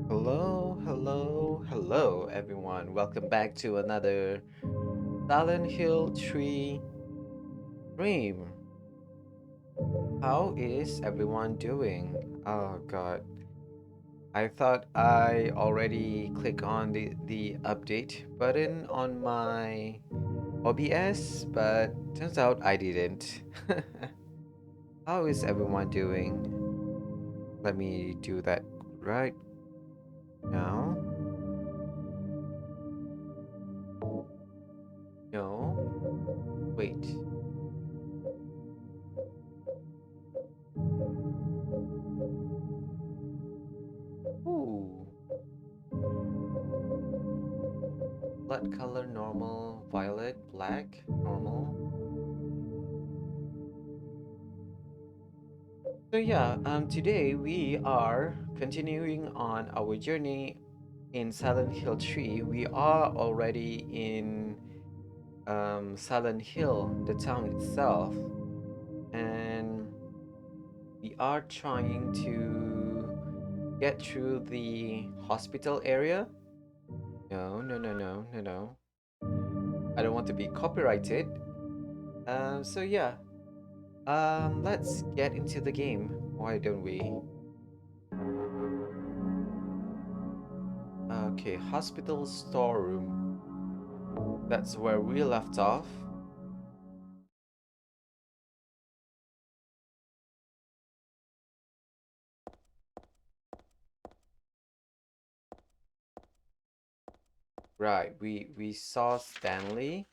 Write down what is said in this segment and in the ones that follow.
Hello, hello, hello, everyone. Welcome back to another Silent Hill Tree stream. How is everyone doing? Oh god. I thought I already clicked on the update button on my OBS, but turns out I didn't. How is everyone doing? Let me do that right now. No. Wait. Ooh. Blood color normal, violet, black, normal. So yeah, today we are continuing on our journey in Silent Hill 3. We are already in Silent Hill, the town itself, and we are trying to get through the hospital area. No, no, no, no, no, no. I don't want to be copyrighted. So yeah, let's get into the game. Why don't we? Okay, hospital storeroom. That's where we left off. Right, we saw Stanley.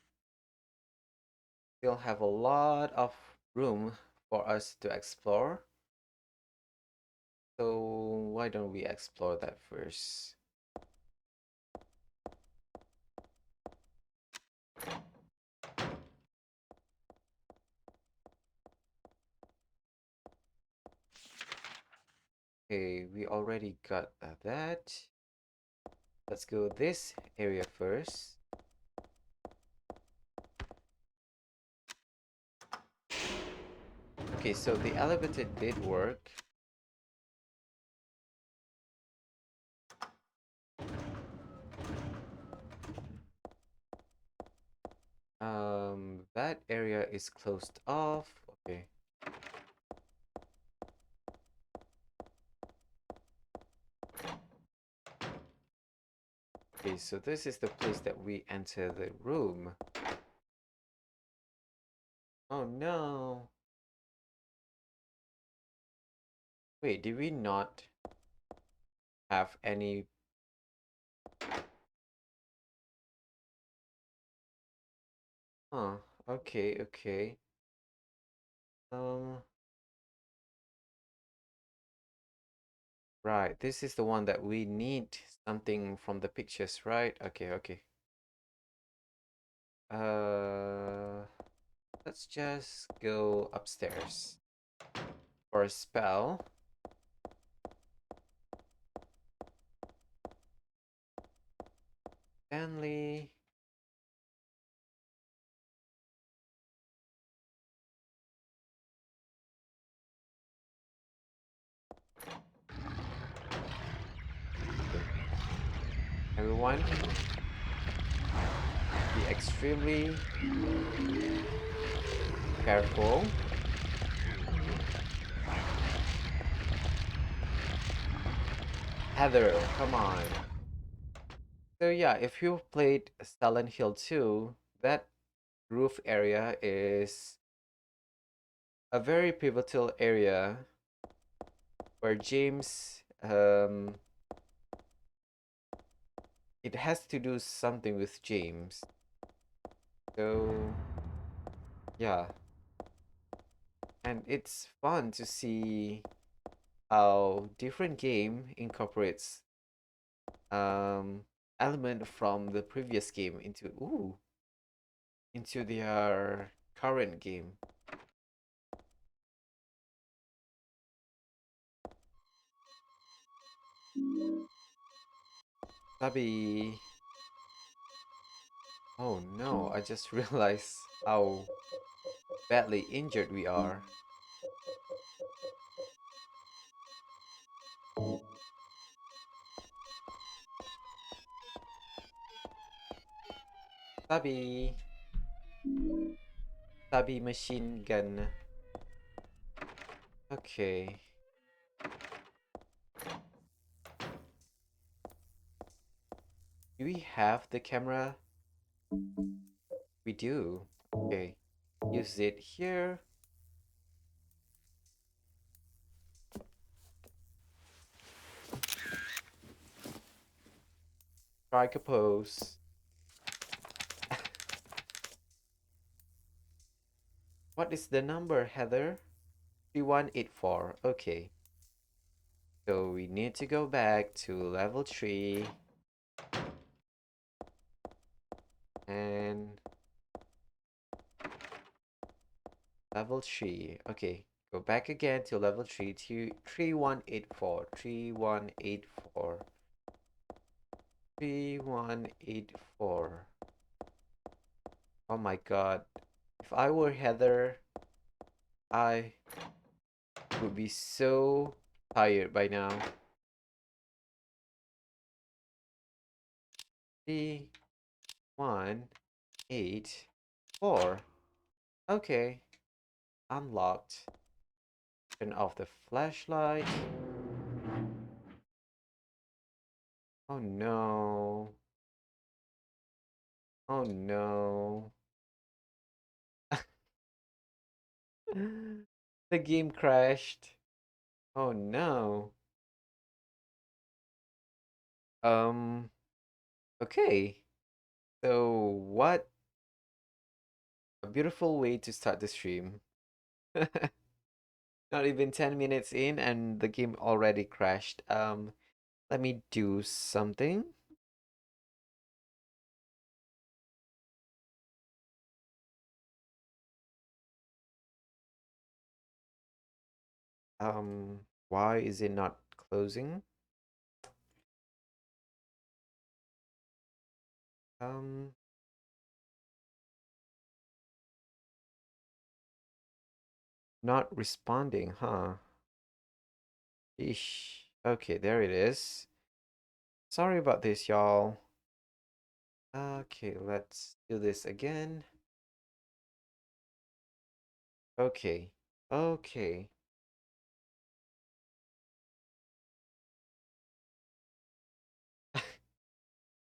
Still have a lot of room for us to explore. So why don't we explore that first? Okay, we already got that. Let's go this area first. Okay, so the elevator did work. That area is closed off. Okay. Okay, so this is the place that we enter the room. Oh no. Wait, did we not have any? Huh, okay, okay. Um, right, this is the one that we need something from the pictures, right? Okay, okay. Uh, let's just go upstairs for a spell. Stanley. Everyone, be extremely careful. Heather, come on. So yeah, if you've played Silent Hill 2, that roof area is a very pivotal area where James it has to do something with James. So yeah, and it's fun to see how different game incorporates um element from the previous game into their current game. Sabi, oh no, I just realized how badly injured we are. Sabi, Sabi machine gun. Okay, do we have the camera? We do. Okay, use it here. Strike a pose. What is the number, Heather? 3184. Okay. So we need to go back to level 3 and level 3. Okay. Go back again to level 3 to 3184. 3184. 3184. Oh my god. If I were Heather, I would be so tired by now. 3184. Okay. Unlocked. Turn off the flashlight. Oh no. Oh no. The game crashed. Oh no. Um, okay. So what a beautiful way to start the stream. Not even 10 minutes in and the game already crashed. Let me do something. Why is it not closing? Um, Not responding, huh? Ish. Okay, there it is. Sorry about this, y'all. Okay, let's do this again. Okay. Okay.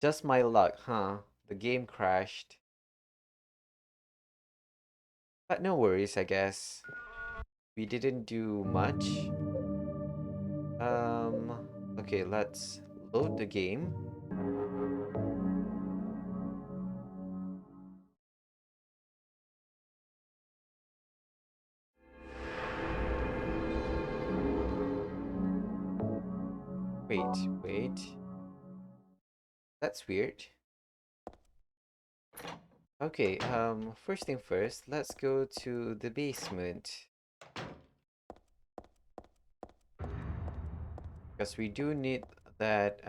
Just my luck, huh? The game crashed. But no worries, I guess. We didn't do much. Um, okay, let's load the game. Wait, wait. That's weird. Okay, first thing first, let's go to the basement. Because we do need that,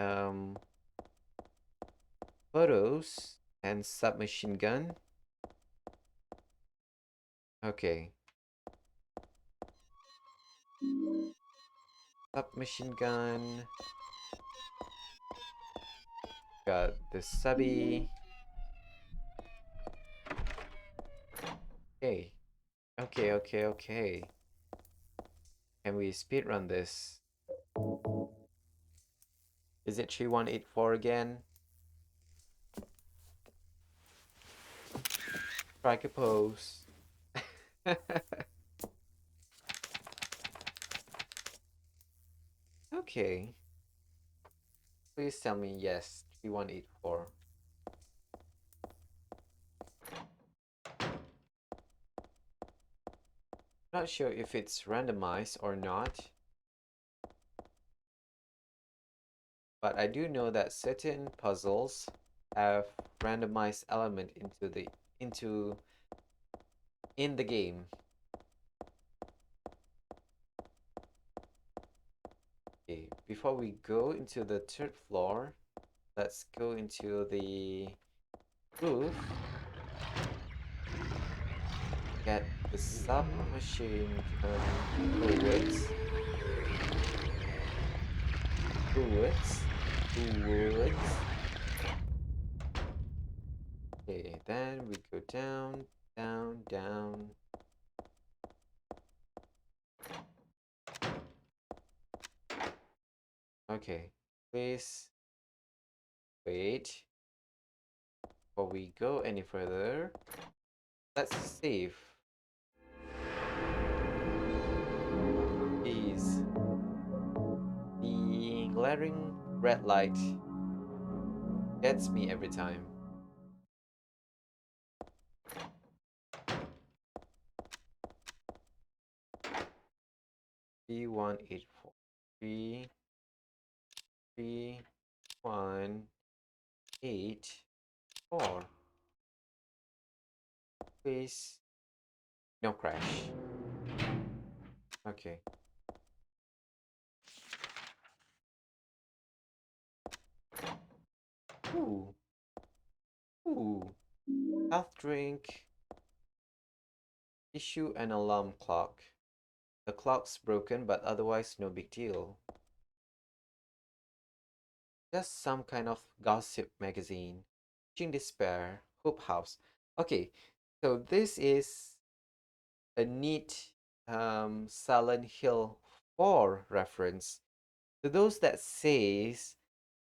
photos and submachine gun. Okay. Submachine gun. Got the subby. Okay. Okay, okay, okay. Can we speedrun this? Is it 3184 again? Strike a pose. Okay. Please tell me yes. 3184. Not sure if it's randomized or not, but I do know that certain puzzles have randomized element into in the game. Okay, before we go into the third floor, let's go into the roof, get the submachine fluids, fluids, fluids. Okay, then we go down, down, down. Okay, please wait before we go any further. Let's save. Please. The glaring red light gets me every time. B184. 184. Please. No crash. Okay. Ooh. Ooh. Health drink. Issue an alarm clock. The clock's broken, but otherwise no big deal. Just some kind of gossip magazine. Teen Despair. Hope House. Okay, so this is a neat Silent Hill 4 reference. To those that says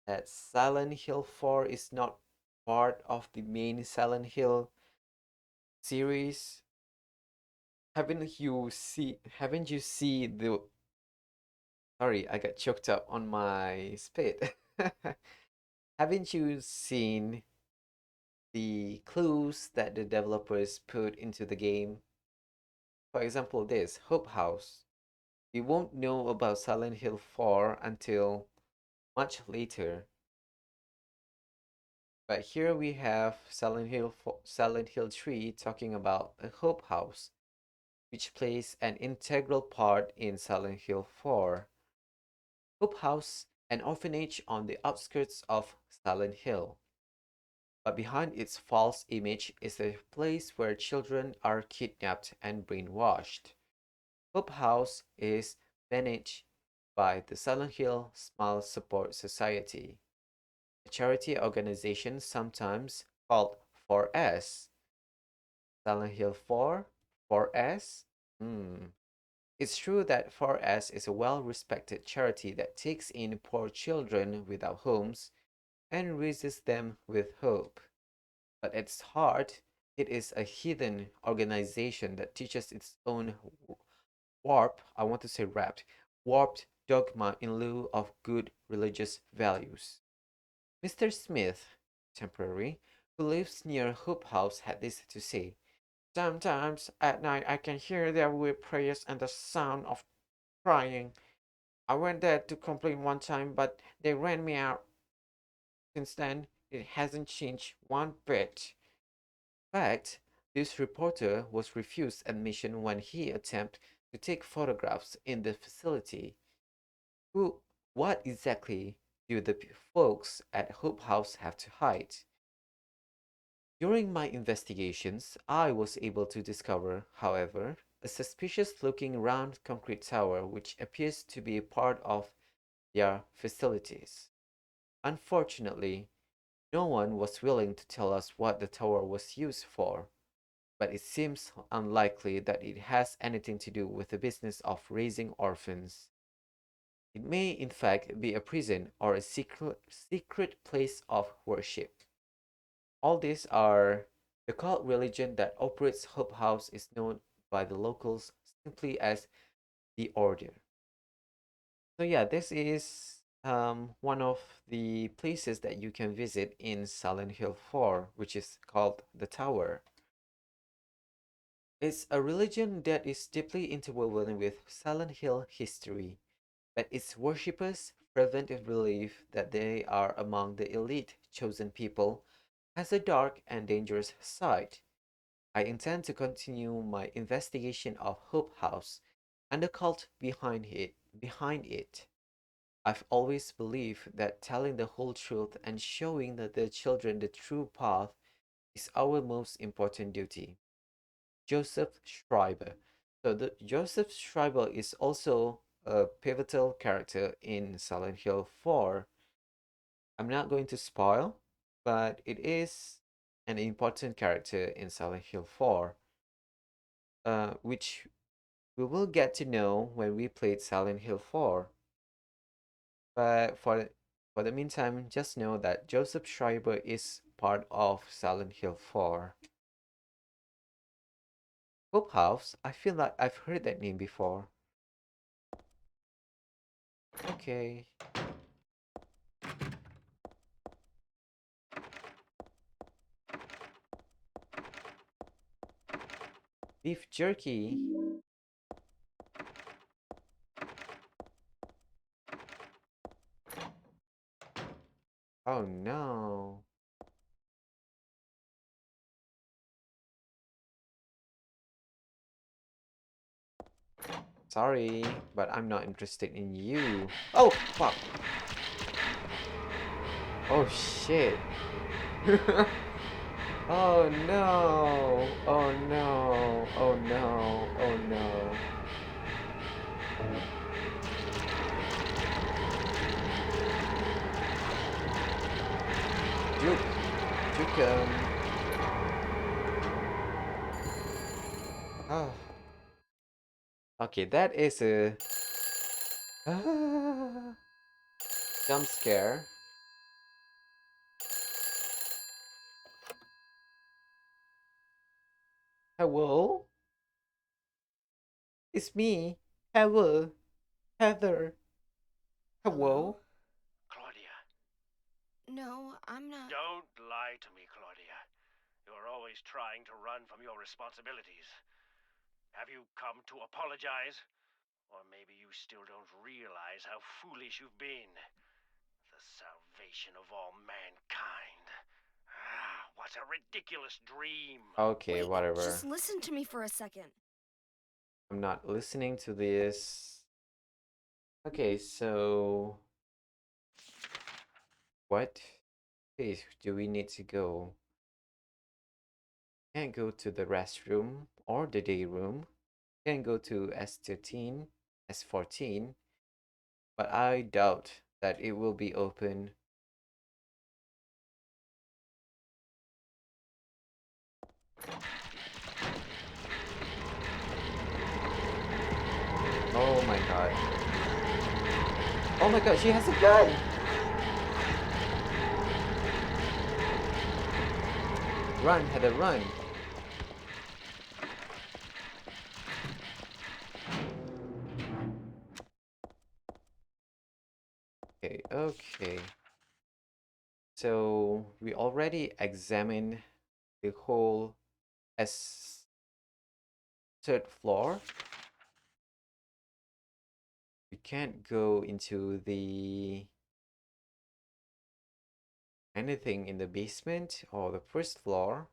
that Silent Hill 4 is not part of the main Silent Hill series, haven't you see the sorry, I got choked up on my spit. Haven't you seen the clues that the developers put into the game? For example, this Hope House. We won't know about Silent Hill 4 until much later. But here we have Silent Hill 3 talking about a Hope House, which plays an integral part in Silent Hill 4. Hope House, an orphanage on the outskirts of Silent Hill. But behind its false image is a place where children are kidnapped and brainwashed. Hope House is managed by the Silent Hill Smile Support Society, a charity organization sometimes called 4S. Silent Hill 4? 4S? Hmm. It's true that 4S is a well-respected charity that takes in poor children without homes and raises them with hope. But at its heart, it is a hidden organization that teaches its own I want to say warped dogma in lieu of good religious values. Mr. Smith, temporary, who lives near Hope House, had this to say. Sometimes at night I can hear their weird prayers and the sound of crying. I went there to complain one time, but they ran me out. Since then, it hasn't changed one bit. In fact, this reporter was refused admission when he attempted to take photographs in the facility. Who, what exactly do the folks at Hope House have to hide? During my investigations, I was able to discover, however, a suspicious looking round concrete tower which appears to be a part of their facilities. Unfortunately, no one was willing to tell us what the tower was used for, but it seems unlikely that it has anything to do with the business of raising orphans. It may in fact be a prison or a secret place of worship. All these are The cult religion that operates Hope House is known by the locals simply as the Order. So yeah, this is one of the places that you can visit in Silent Hill 4, which is called the Tower. It's a religion that is deeply interwoven with Silent Hill history, but its worshippers fervently believe that they are among the elite chosen people has a dark and dangerous side. I intend to continue my investigation of Hope House and the cult behind it. I've always believed that telling the whole truth and showing the children the true path is our most important duty. Joseph Schreiber. So the Joseph Schreiber is also a pivotal character in Silent Hill 4. I'm not going to spoil, but it is an important character in Silent Hill 4, which we will get to know when we played Silent Hill 4. But for the meantime, just know that Joseph Schreiber is part of Silent Hill 4. Hope House, I feel like I've heard that name before. Okay. Beef jerky. Oh no. Sorry, but I'm not interested in you. Oh, fuck. Oh shit. Oh no. Oh no. Oh no. Oh no. Juke. Juke. Oh. Okay, that is a jump scare. Hello? It's me. Hello. Heather. Hello? Hello? Claudia, No, I'm not. don't lie to me, Claudia. You're always trying to run from your responsibilities. Have you come to apologize? Or maybe you still don't realize how foolish you've been. The salvation of all mankind. Ah, what a ridiculous dream. Okay, Wait, whatever. just listen to me for a second. I'm not listening to this. Okay, so what place do we need to go? Can't go to the restroom or the day room. Can't go to S13, S14, but I doubt that it will be open. Oh my god. Oh my god, she has a gun! Run, Heather, run! Okay, okay. So we already examined the whole S third floor. We can't go into the anything in the basement or the first floor.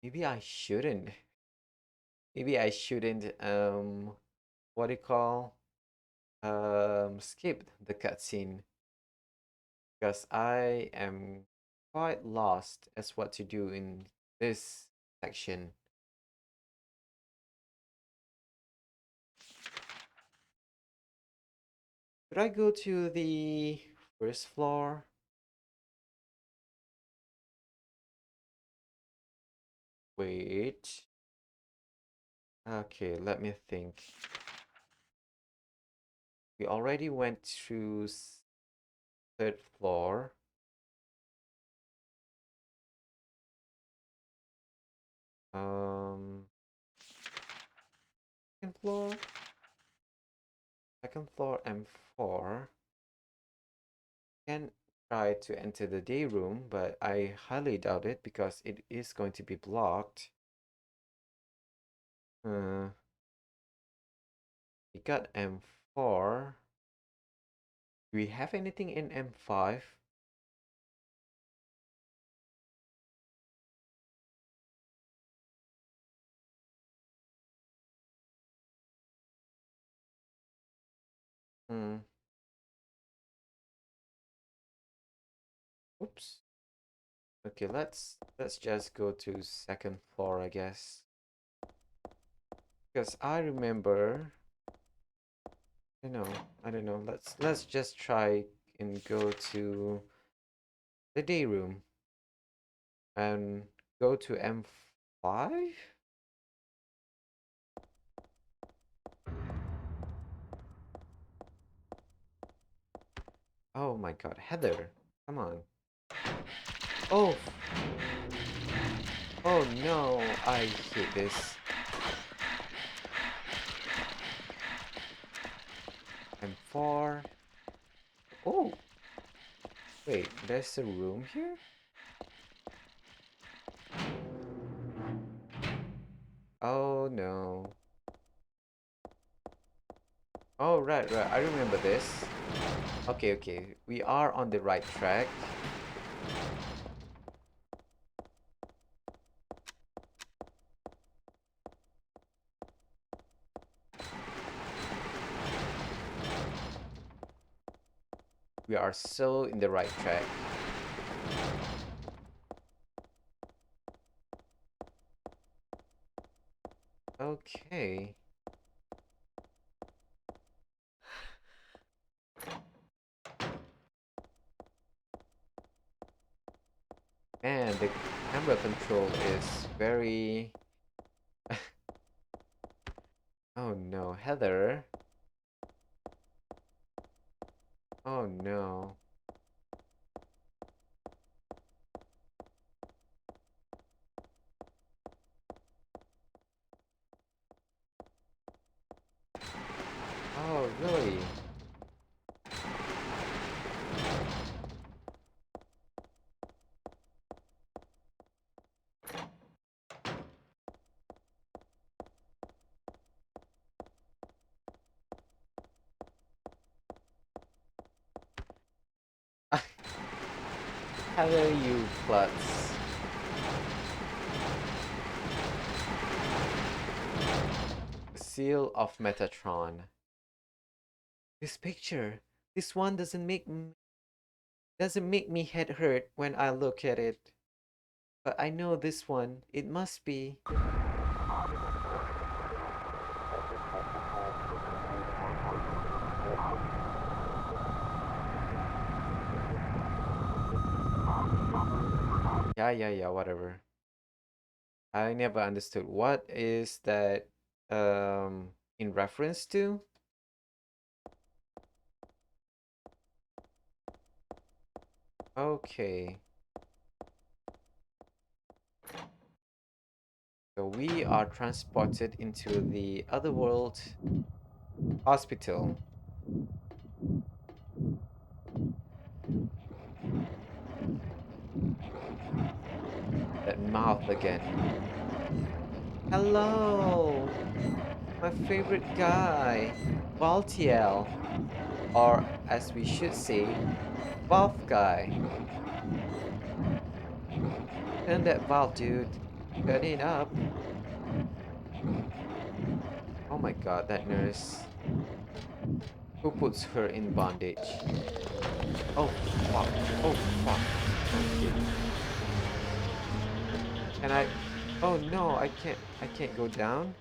Maybe I shouldn't. Maybe I shouldn't what do you call skip the cutscene because I am quite lost as what to do in this section. Should I go to the first floor? Wait. Okay, let me think. We already went through third floor. Um, second floor. Second floor M4. Can try to enter the day room, but I highly doubt it because it is going to be blocked. We got M4. Do we have anything in M5? Hmm. Oops. Okay, let's just go to second floor, I guess. Because I remember, I don't know. Let's just try and go to the day room and go to M5. Oh my God, Heather, come on. Oh, oh no, I hate this. M4. Oh, wait, there's a room here? Oh no. Oh, right, right. I remember this. Okay, okay. We are on the right track. We are so in the right track. Okay. Man, the camera control is very... Oh no, Heather. Oh no. Oh, really? Heather, you klutz. Seal of Metatron. This picture. This one doesn't make me head hurt when I look at it. But I know this one. It must be. Yeah, yeah, yeah, whatever. I never understood. What is that in reference to? Okay. So we are transported into the otherworld hospital. That mouth again. Hello, my favorite guy, Valtiel, or as we should say, Valve guy. Turn that valve, dude. Turn it up. Oh my God, that nurse. Who puts her in bondage? Oh fuck. Oh fuck. Okay. Can I? Oh no, I can't. I can't go down.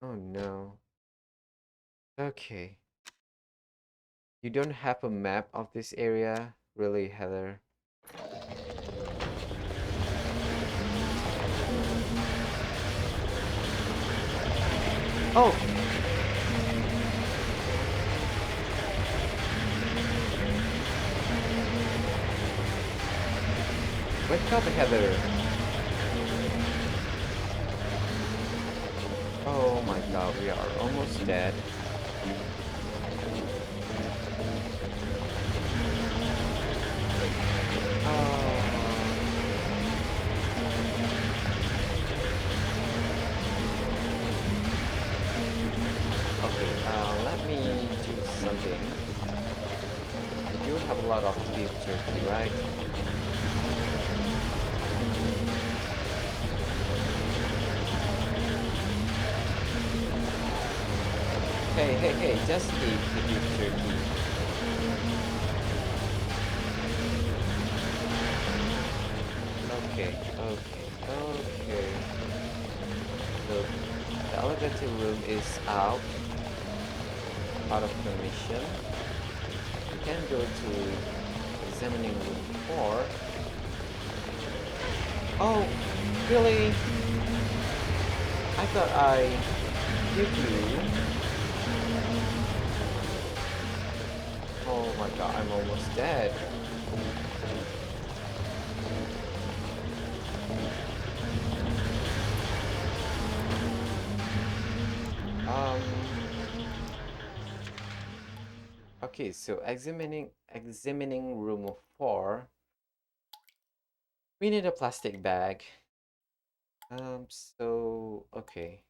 Oh no. Okay. You don't have a map of this area, really, Heather? Oh, wake up, Heather. Oh my god, we are almost dead. Oh. Okay, let me do something. We do have a lot of beef jerky, right? Hey, hey, hey, just eat the beef jerky. Okay, okay, okay. So the elevator room is out of commission. We can go to examining room 4. Oh, really? I thought I give you. Oh my god, I'm almost dead. Um, okay, so examining room 4. We need a plastic bag. So okay.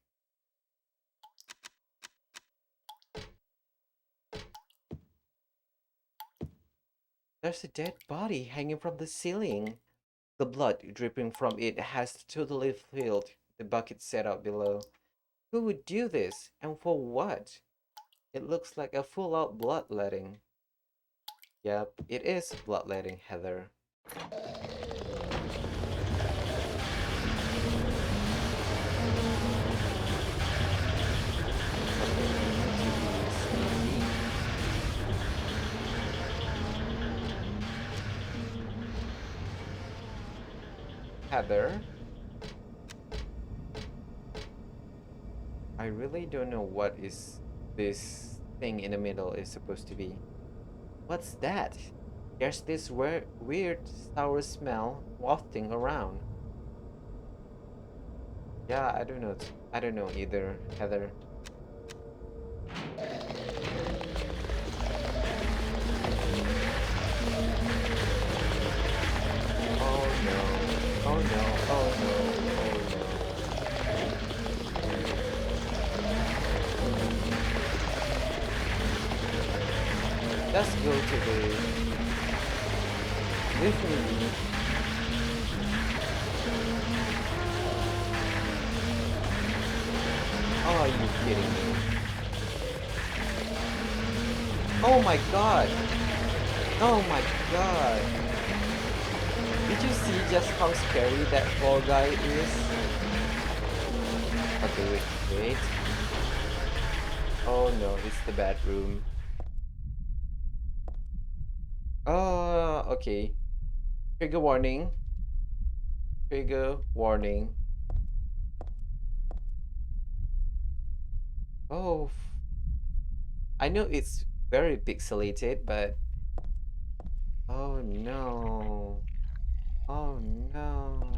There's a dead body hanging from the ceiling. The blood dripping from it has totally filled the bucket set out below. Who would do this? And for what? It looks like a full-out bloodletting. Yep, it is bloodletting, Heather. Okay, we need to be sneaky. Heather, I really don't know what is this thing in the middle is supposed to be. What's that? There's this weird sour smell wafting around. Yeah, I don't know. I don't know either, Heather. Oh no. Oh no. Oh no. Oh no. Let's go to the living. Oh, are you kidding me? Oh my god. Oh my god. Did you see just how scary that poor guy is? Okay, wait, wait. Oh no, it's the bedroom. Oh, okay. Trigger warning. Trigger warning. Oh, I know it's very pixelated, but oh no. Oh no.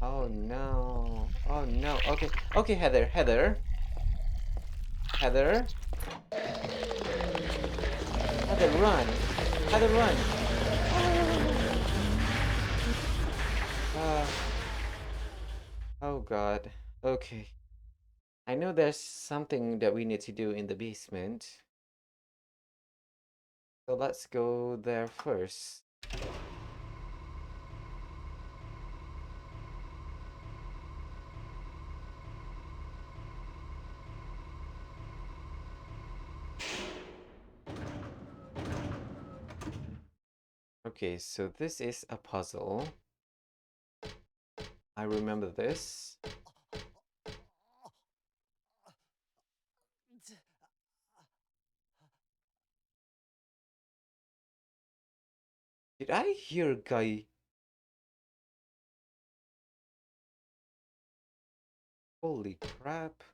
Oh no. Oh no. Okay. Okay, Heather. Heather. Heather. Heather, run. Heather, run. Uh, oh god. Okay. I know there's something that we need to do in the basement. So let's go there first. Okay, so this is a puzzle. I remember this. Did I hear a guy? Holy crap.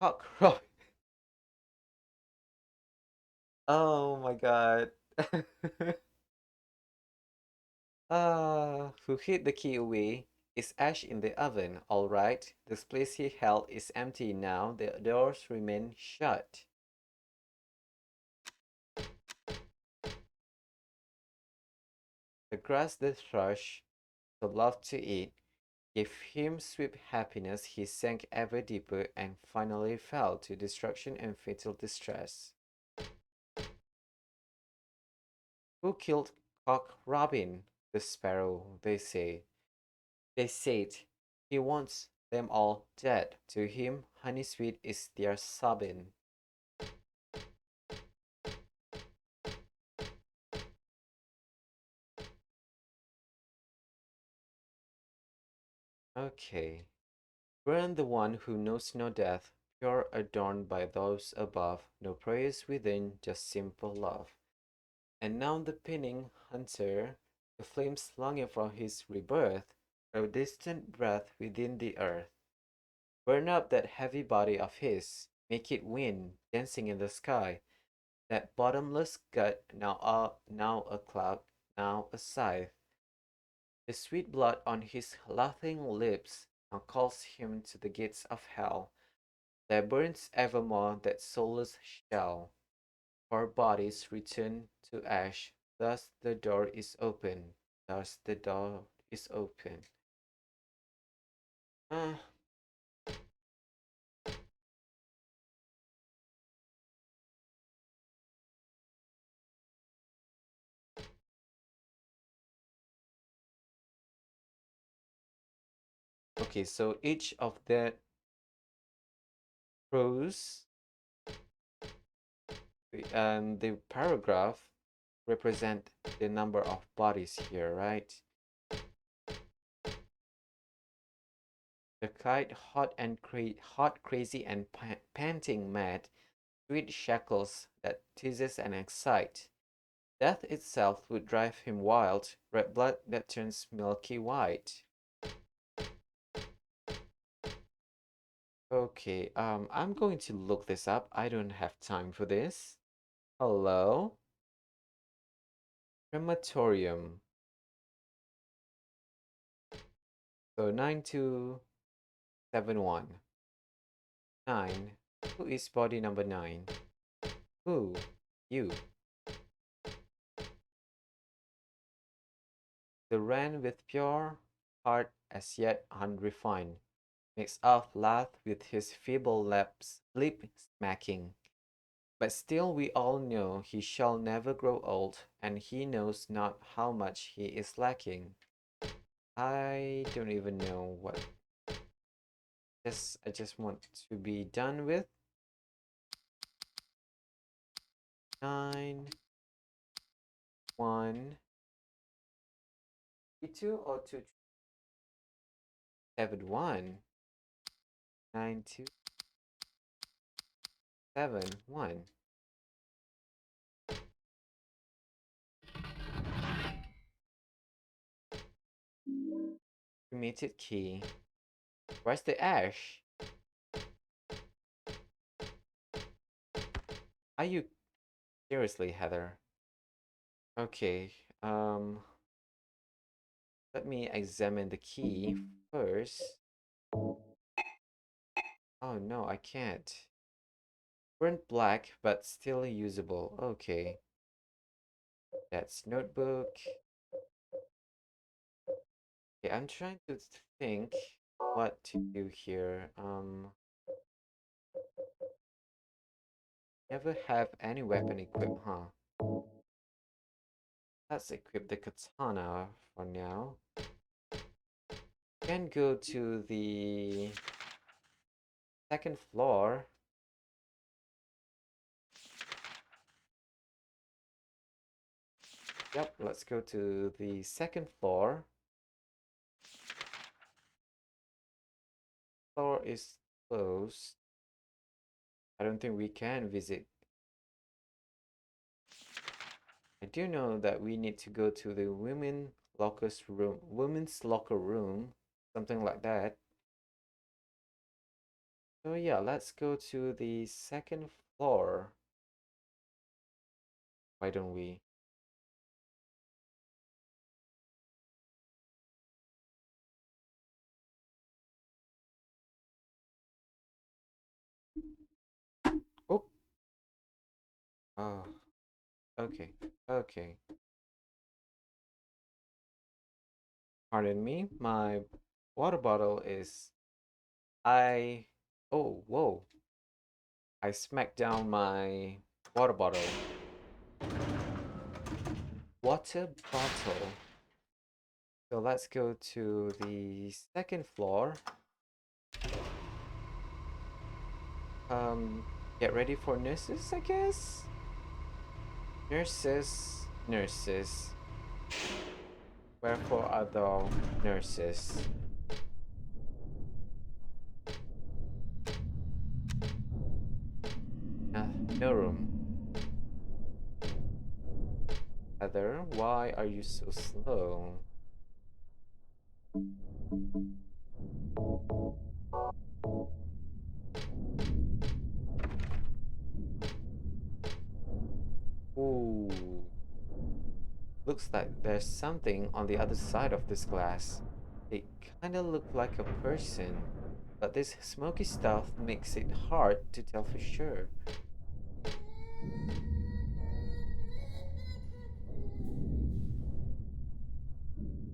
Cockroach. Oh my god. Who hid the key away? Is ash in the oven, all right. This place he held is empty now. The doors remain shut. The grass the thrush so loved to eat gave him sweet happiness. He sank ever deeper and finally fell to destruction and fatal distress. Who killed Cock Robin? The sparrow, they say. They said he wants them all dead. To him, honey sweet is their sobbing. Okay. Burn the one who knows no death, pure adorned by those above, no prayers within, just simple love. And now the pinning hunter, the flames longing for his rebirth, a distant breath within the earth. Burn up that heavy body of his, make it wind, dancing in the sky, that bottomless gut, now a cloud, now a scythe. The sweet blood on his laughing lips now calls him to the gates of hell. There burns evermore that soulless shell. Our bodies return to ash. Thus the door is open. Thus the door is open. Uh, okay, so each of prose and the paragraph represent the number of bodies here, right? The kite, hot, crazy, and panting mad, sweet shackles that teases and excite. Death itself would drive him wild, red blood that turns milky white. Okay, I'm going to look this up. I don't have time for this. Hello? Crematorium. So 9271. 9. Who is body number 9? Who? You. The wren with pure heart as yet unrefined makes off laugh with his feeble lip smacking. But still we all know he shall never grow old, and he knows not how much he is lacking. I don't even know what. I just want to be done with 9, 1, 2 or 2, 7, 1, 9, 2, 7, 1. Cremated key. Where's the ash? Are you seriously, Heather? Okay, let me examine the key first. Oh no, I can't. Burnt black, but still usable. Okay, that's notebook. Okay, I'm trying to think what to do here. Never have any weapon equipped, huh? Let's equip the katana for now. Can go to the second floor. Yep, let's go to the second floor. Floor is closed. I don't think we can visit do know that we need to go to the women's locker room, something like that. So yeah, let's go to the second floor. Why don't we? Oh, oh, okay, okay. Pardon me, my water bottle is. I. Oh, whoa. I smacked down my water bottle. Water bottle. So let's go to the second floor. Um, get ready for nurses, I guess? Nurses, nurses. Wherefore are thou nurses? No room. Heather, why are you so slow? Ooh. Looks like there's something on the other side of this glass. It kinda looked like a person, but this smoky stuff makes it hard to tell for sure.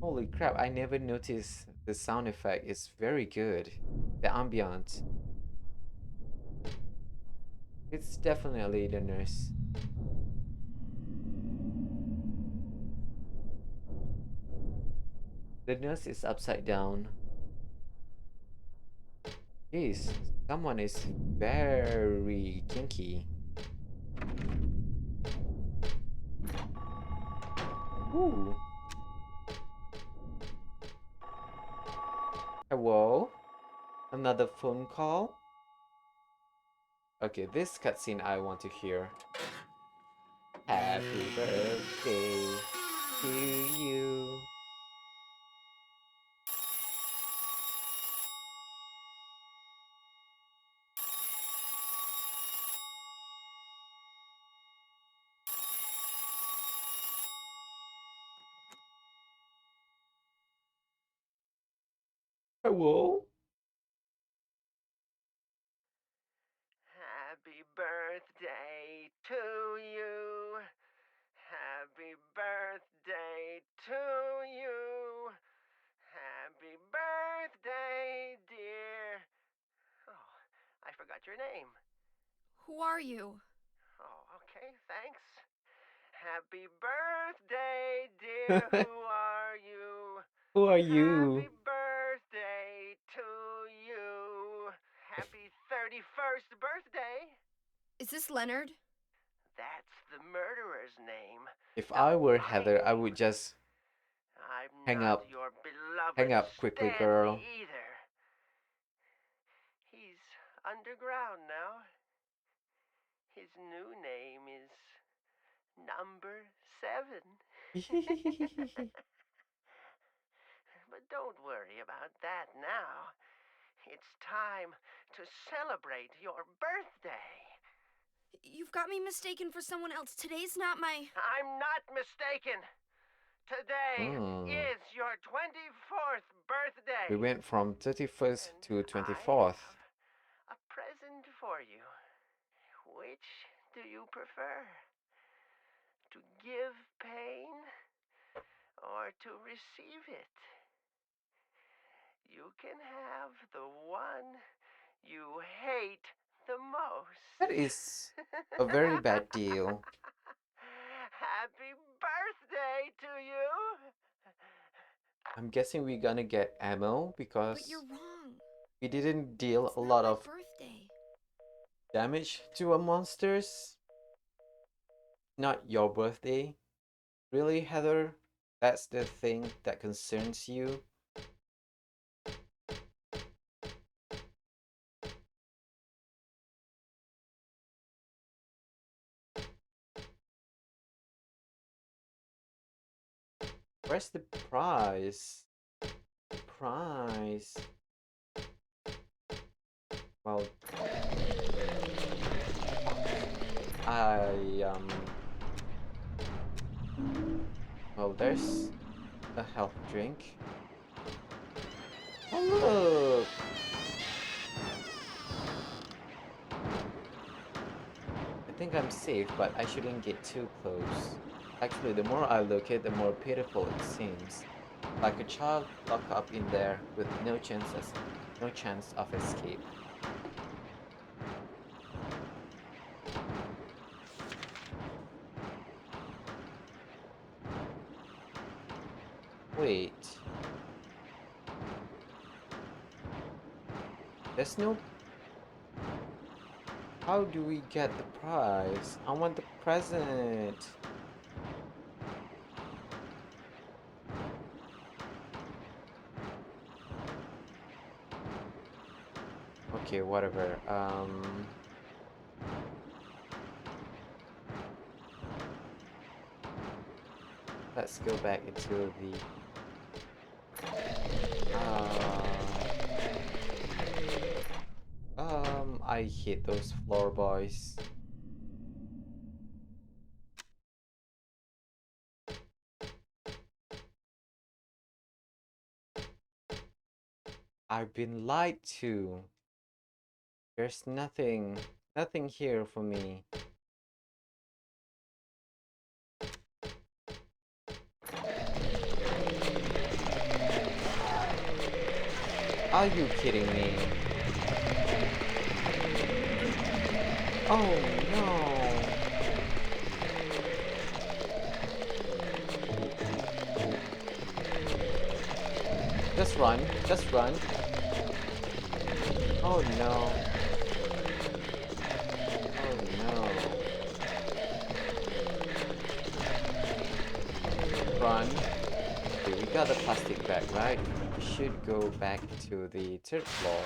Holy crap, I never noticed the sound effect. It's very good. The ambient. It's definitely the nurse. The nurse is upside down. Jeez, someone is very kinky. Ooh. Hello? Another phone call? Okay, this cutscene I want to hear. Happy birthday to you. Hello? Happy birthday to you. Happy birthday to you. Happy birthday, dear. Oh, I forgot your name. Who are you? Oh, okay, thanks. Happy birthday, dear. Who are you? Who are Happy you? birthday to you. If Happy 31st birthday. Is this Leonard? That's the murderer's name, if not I were my Heather, I name. would just I'm hang not up. your Hang beloved up quickly, Stanley girl. either. He's underground now. His new name is Number 7. But don't worry about that now. It's time to celebrate your birthday. You've got me mistaken for someone else. Today's not my... I'm not mistaken. Today Hmm. is your 24th birthday. We went from 31st And to I 24th. have a present for you. Which do you prefer? To give pain or to receive it? You can have the one you hate the That most. is a very bad deal. Happy birthday to you! I'm guessing we're gonna get ammo But you're because wrong. we didn't deal It's a not lot my of birthday. damage to our monsters. Not your birthday. Really, Heather? That's the thing that concerns you? Where's the prize? Prize. Well, I well, there's a health drink. Oh look! I think I'm safe, but I shouldn't get too close. Actually, the more I look at it, the more pitiful it seems. Like a child locked up in there with no chance of escape. Wait, there's no... How do we get the prize? I want the present. Okay, whatever. Let's go back into the... I hate those floor boys. I've been lied to. There's nothing here for me. Are you kidding me? Oh no! Just run, just run. Oh no. Oh no. Run. Okay, we got the plastic bag, right? We should go back to the third floor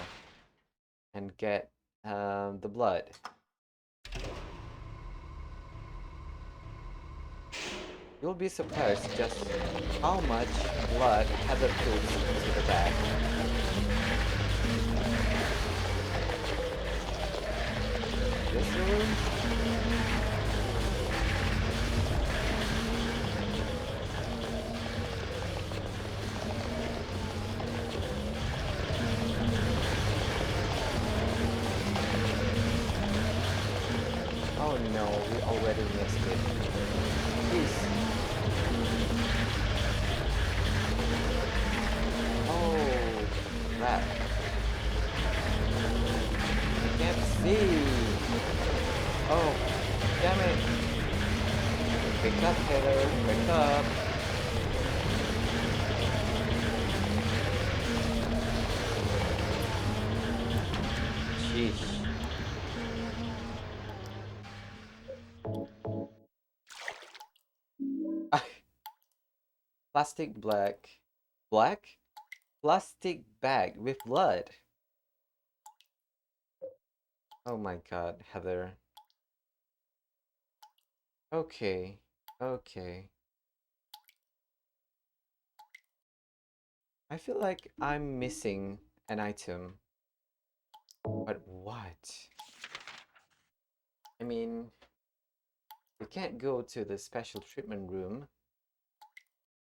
and get the blood. You'll be surprised just how much blood Heather puts into the bag. This room? Oh no, we already missed it. Please. Oh, crap. I can't see. Oh, damn it. Wake up, Taylor. Wake up. Sheesh. Plastic black. Black? Plastic bag with blood. Oh my god, Heather. Okay. Okay. I feel like I'm missing an item. But what? I mean, we can't go to the special treatment room.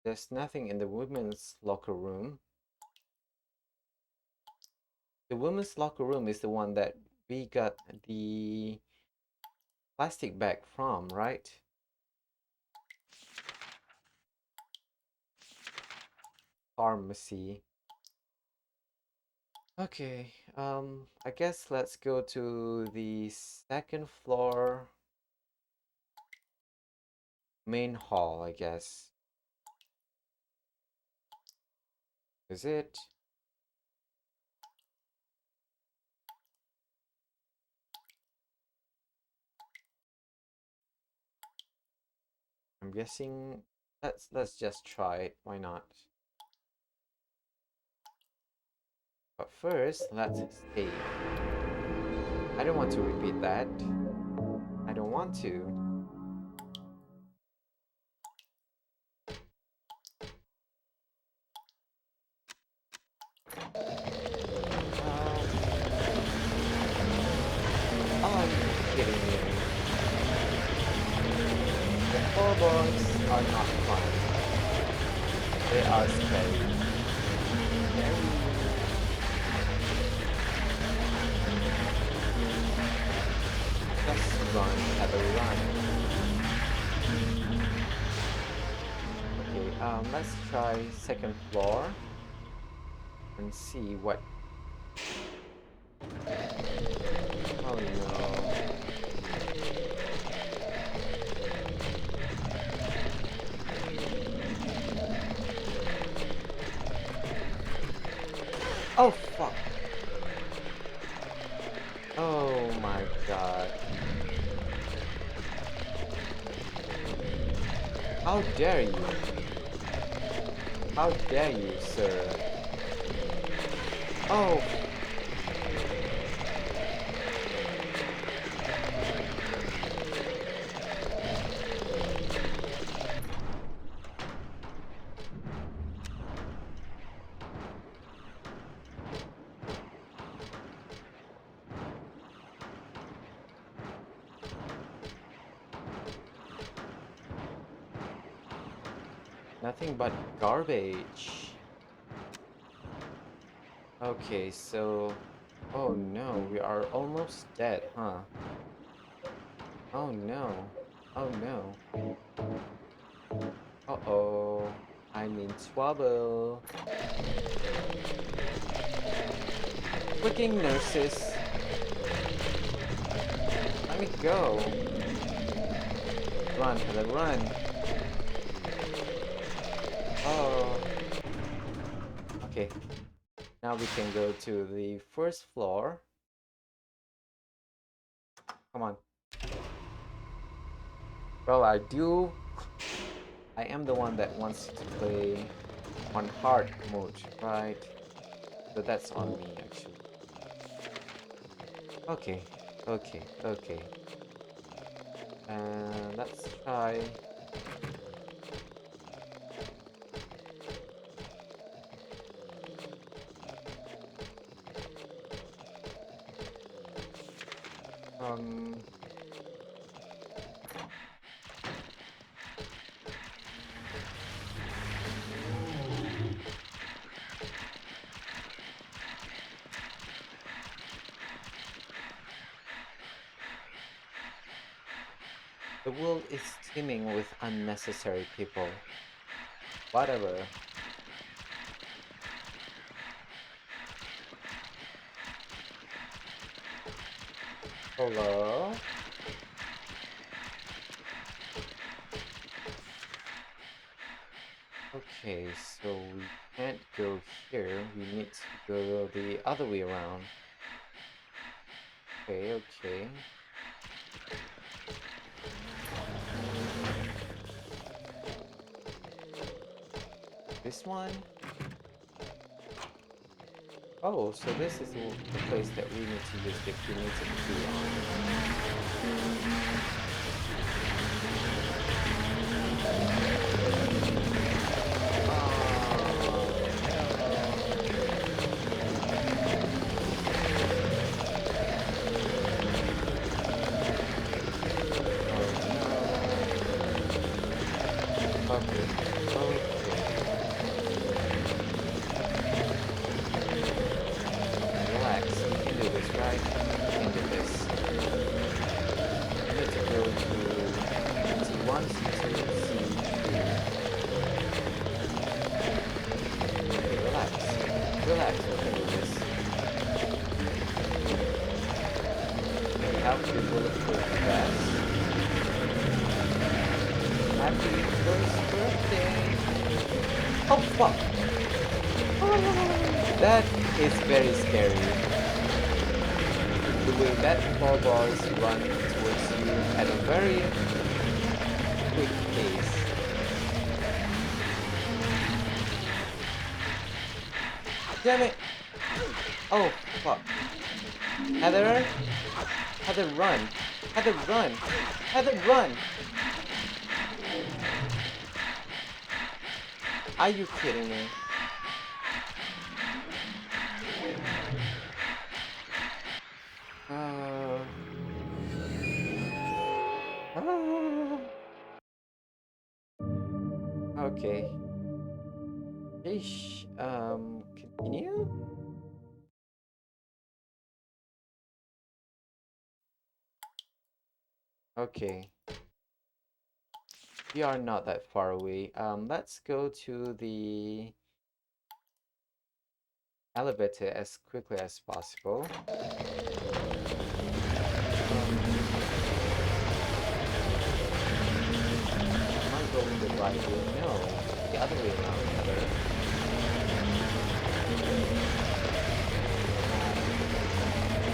There's nothing in the women's locker room. The women's locker room is the one that we got the plastic bag from, right? Pharmacy. Okay, I guess let's go to the second floor main hall, I guess. Is it? I'm guessing let's just try it. Why not? But first, let's save. I don't want to repeat that. I don't want to. They are scary. Just run, have a run. Okay, let's try second floor and see what. Oh no. Oh fuck. Oh my god. How dare you? How dare you, sir? Oh, nothing but garbage. Okay, so... Oh no, we are almost dead, huh? Oh no. Oh no. Uh-oh. I'm in trouble. Freaking nurses. Let me go. Run, Heather, run. Oh. Okay. Now we can go to the first floor. Come on. Well, I am the one that wants to play on hard mode, right? So that's on me, actually. Okay, okay. Let's try. Um, the world is teeming with unnecessary people. Whatever. Hello? Okay, so we can't go here. We need to go the other way around. Okay. This one? Oh, so this is the place that we need to use the kinetic key on. Okay. Relax, we can do this, right? We can do this. We need to go to C1, C2, C3. Okay, relax. Relax, we can do this. We have to bulletproof vest. Happy first birthday! Oh fuck! That is very scary. The way that four bars run towards you at a very quick pace. Damn it! Oh fuck. Heather? Heather, run! Heather, run! Heather, run! Are you kidding me? Uh, okay. Ish. Continue? Okay. We are not that far away. Let's go to the elevator as quickly as possible. Am I going the right way? No. The other way around, Heather.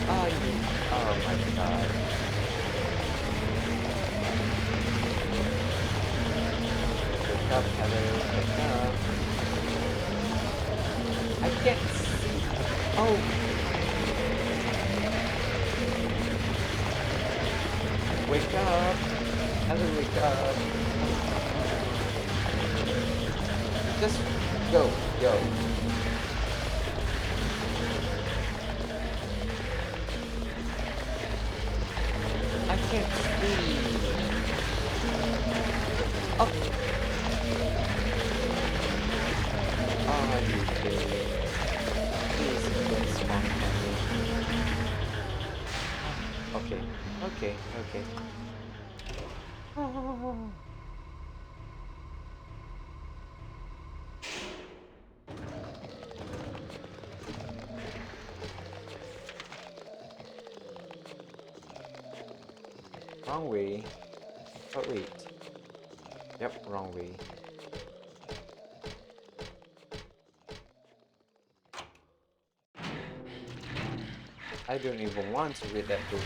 Ah, you. Oh my god. Wake up, Heather. Wake up. I can't see. Oh. Wake up. Heather, wake up. Just go. Go. I can't see. Oh. Are you kidding me? Please don't spawn on me. Okay. Okay. Okay. Oh. Wrong way. Oh wait. Yep, wrong way. I don't even want to read that book.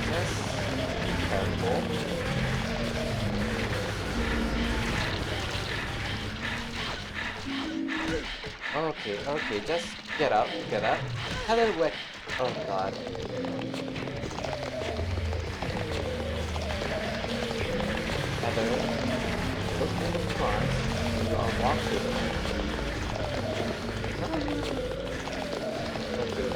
Just careful. Okay, okay, just get up, get up. Hello, wet. Oh god. Heather, look in the front. You are walking. Okay.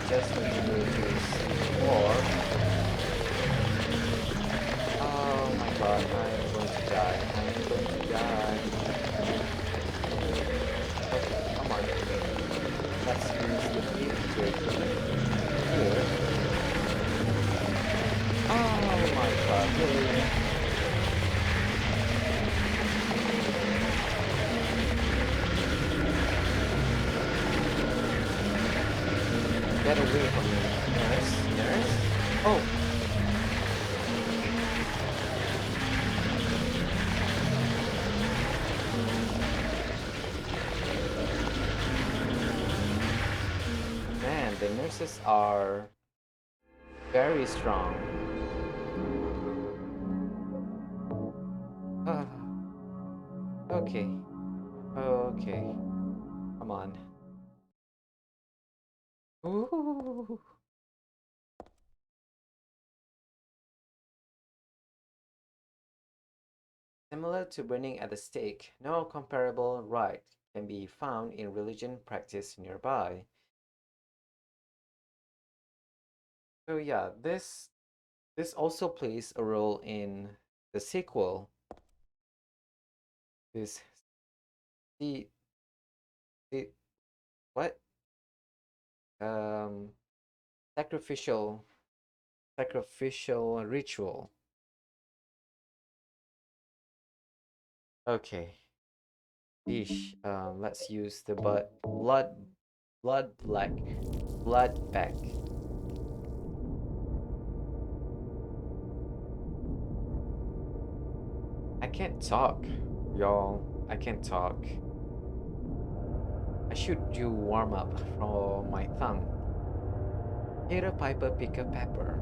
Just need to go to C4. Oh my god, I am going to die. I am going to die. Okay, come on. Let's use the big here. Oh my god, really? Get away from me. Nurse? Nurse? Oh! Man, the nurses are very strong. Ah, okay. Okay. Come on. Ooh. Similar to burning at the stake, no comparable rite can be found in religion practice nearby. So yeah, this also plays a role in the sequel. This the the what um sacrificial sacrificial ritual. Okay, ish. Let's use the blood pack. I can't talk, y'all. I can't talk. I should do warm up from my tongue. Peter Piper pick a pepper.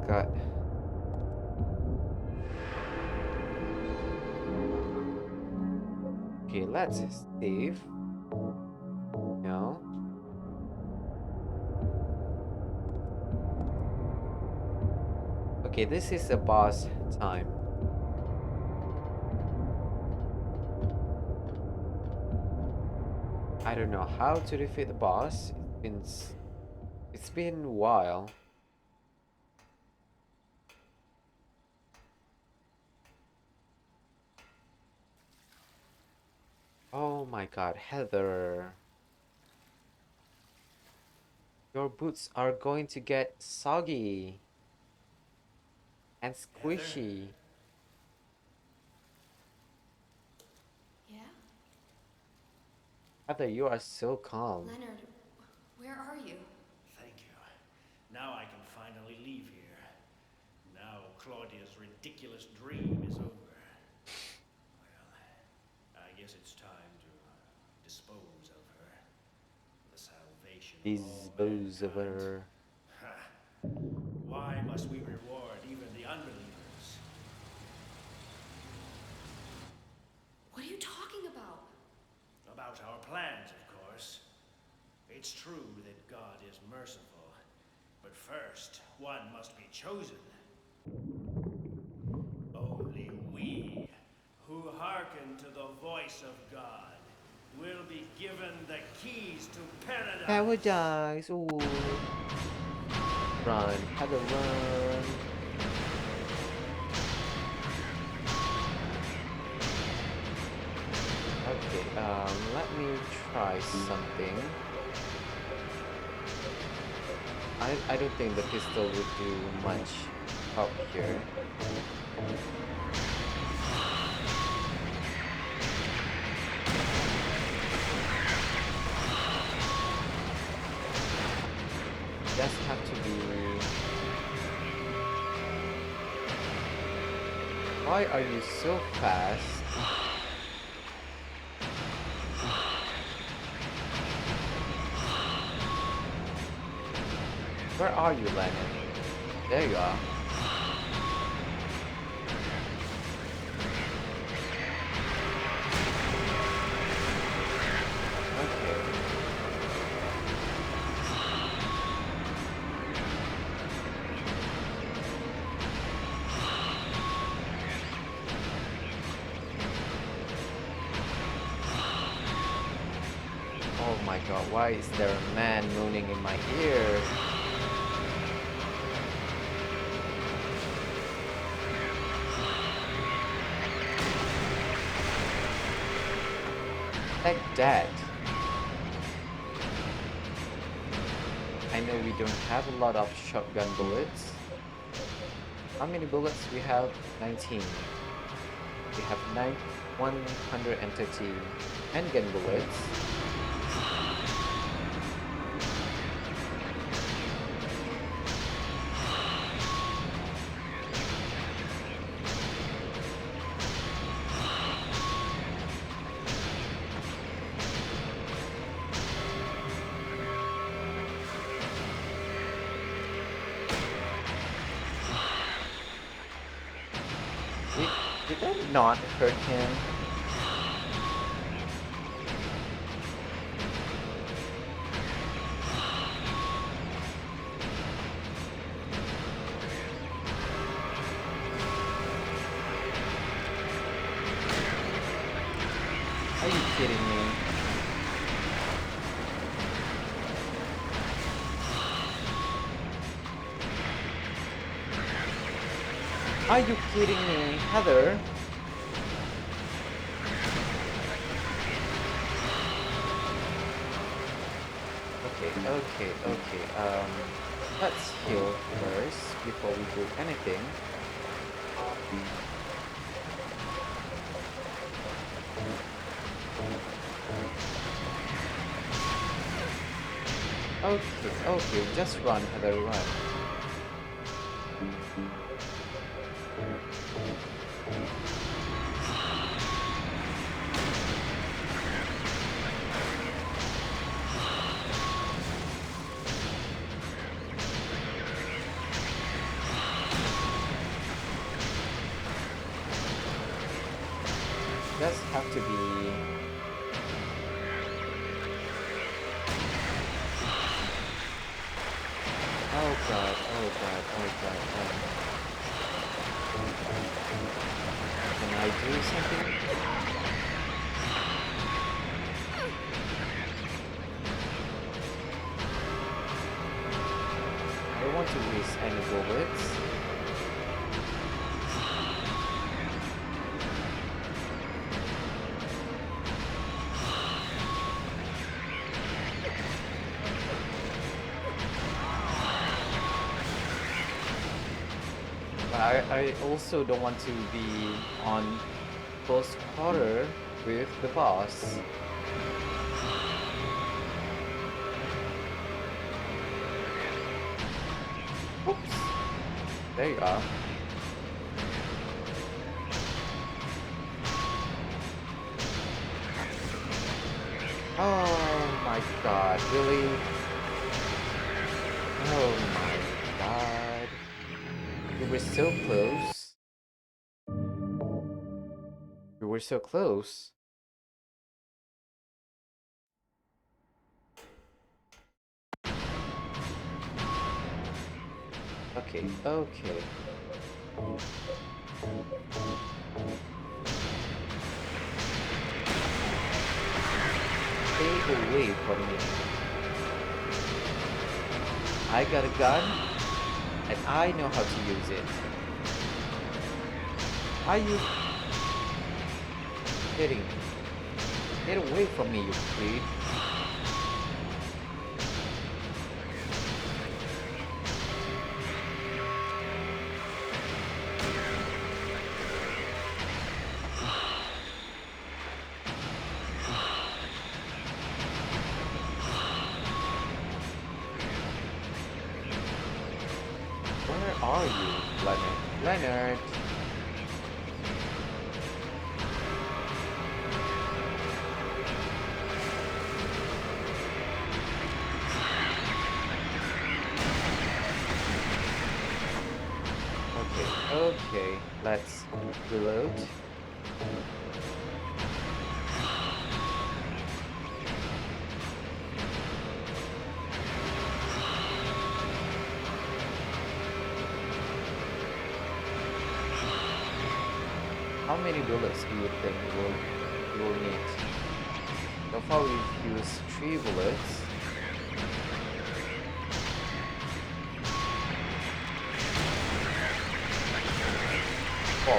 God. Okay, let's save. No. Okay, this is a boss time. I don't know how to defeat the boss. It's been a while. Oh my God, Heather. Your boots are going to get soggy and Heather? squishy. Yeah? Heather, you are so calm. Leonard, where are you? Thank you. Now I can finally leave here. Now Claudia's ridiculous dream is over. Well, I guess it's time to dispose of her. For the salvation of all Dispose of mankind. her. Ha! Why must we reward even the unbelievers? What are you talking about? About our plans, of course. It's true that God is merciful, but first, one must be chosen. Only we, who hearken to the voice of God, will be given the keys to paradise. Paradise. Ooh. Run, Heather, run. Okay, let me try something. I don't think the pistol would do much up here. Just have to be. Why are you so fast? Where are you, Lennon? There you are. Okay. Oh my God, why is there a man moaning in my ear? Like that. I know we don't have a lot of shotgun bullets. How many bullets we have? 19. We have 130 handgun bullets. Did that not hurt him? Are you kidding me? Are you kidding me, Heather? Okay. Let's heal first before we do anything. Okay, just run, Heather, run. have to be... Oh god, oh god, oh god, can I do something? I don't want to waste any bullets. But I also don't want to be on close quarter with the boss. Oops. There you are. Oh my god, really? Oh my god. We were so close. We were so close. Okay, okay. Stay away from me. I got a gun, and I know how to use it. Are you kidding me? Get away from me, you creep. Where are you, Leonard? Leonard! Okay, okay. Let's reload. How many bullets do you think you will need? So far we've used 3 bullets. 4.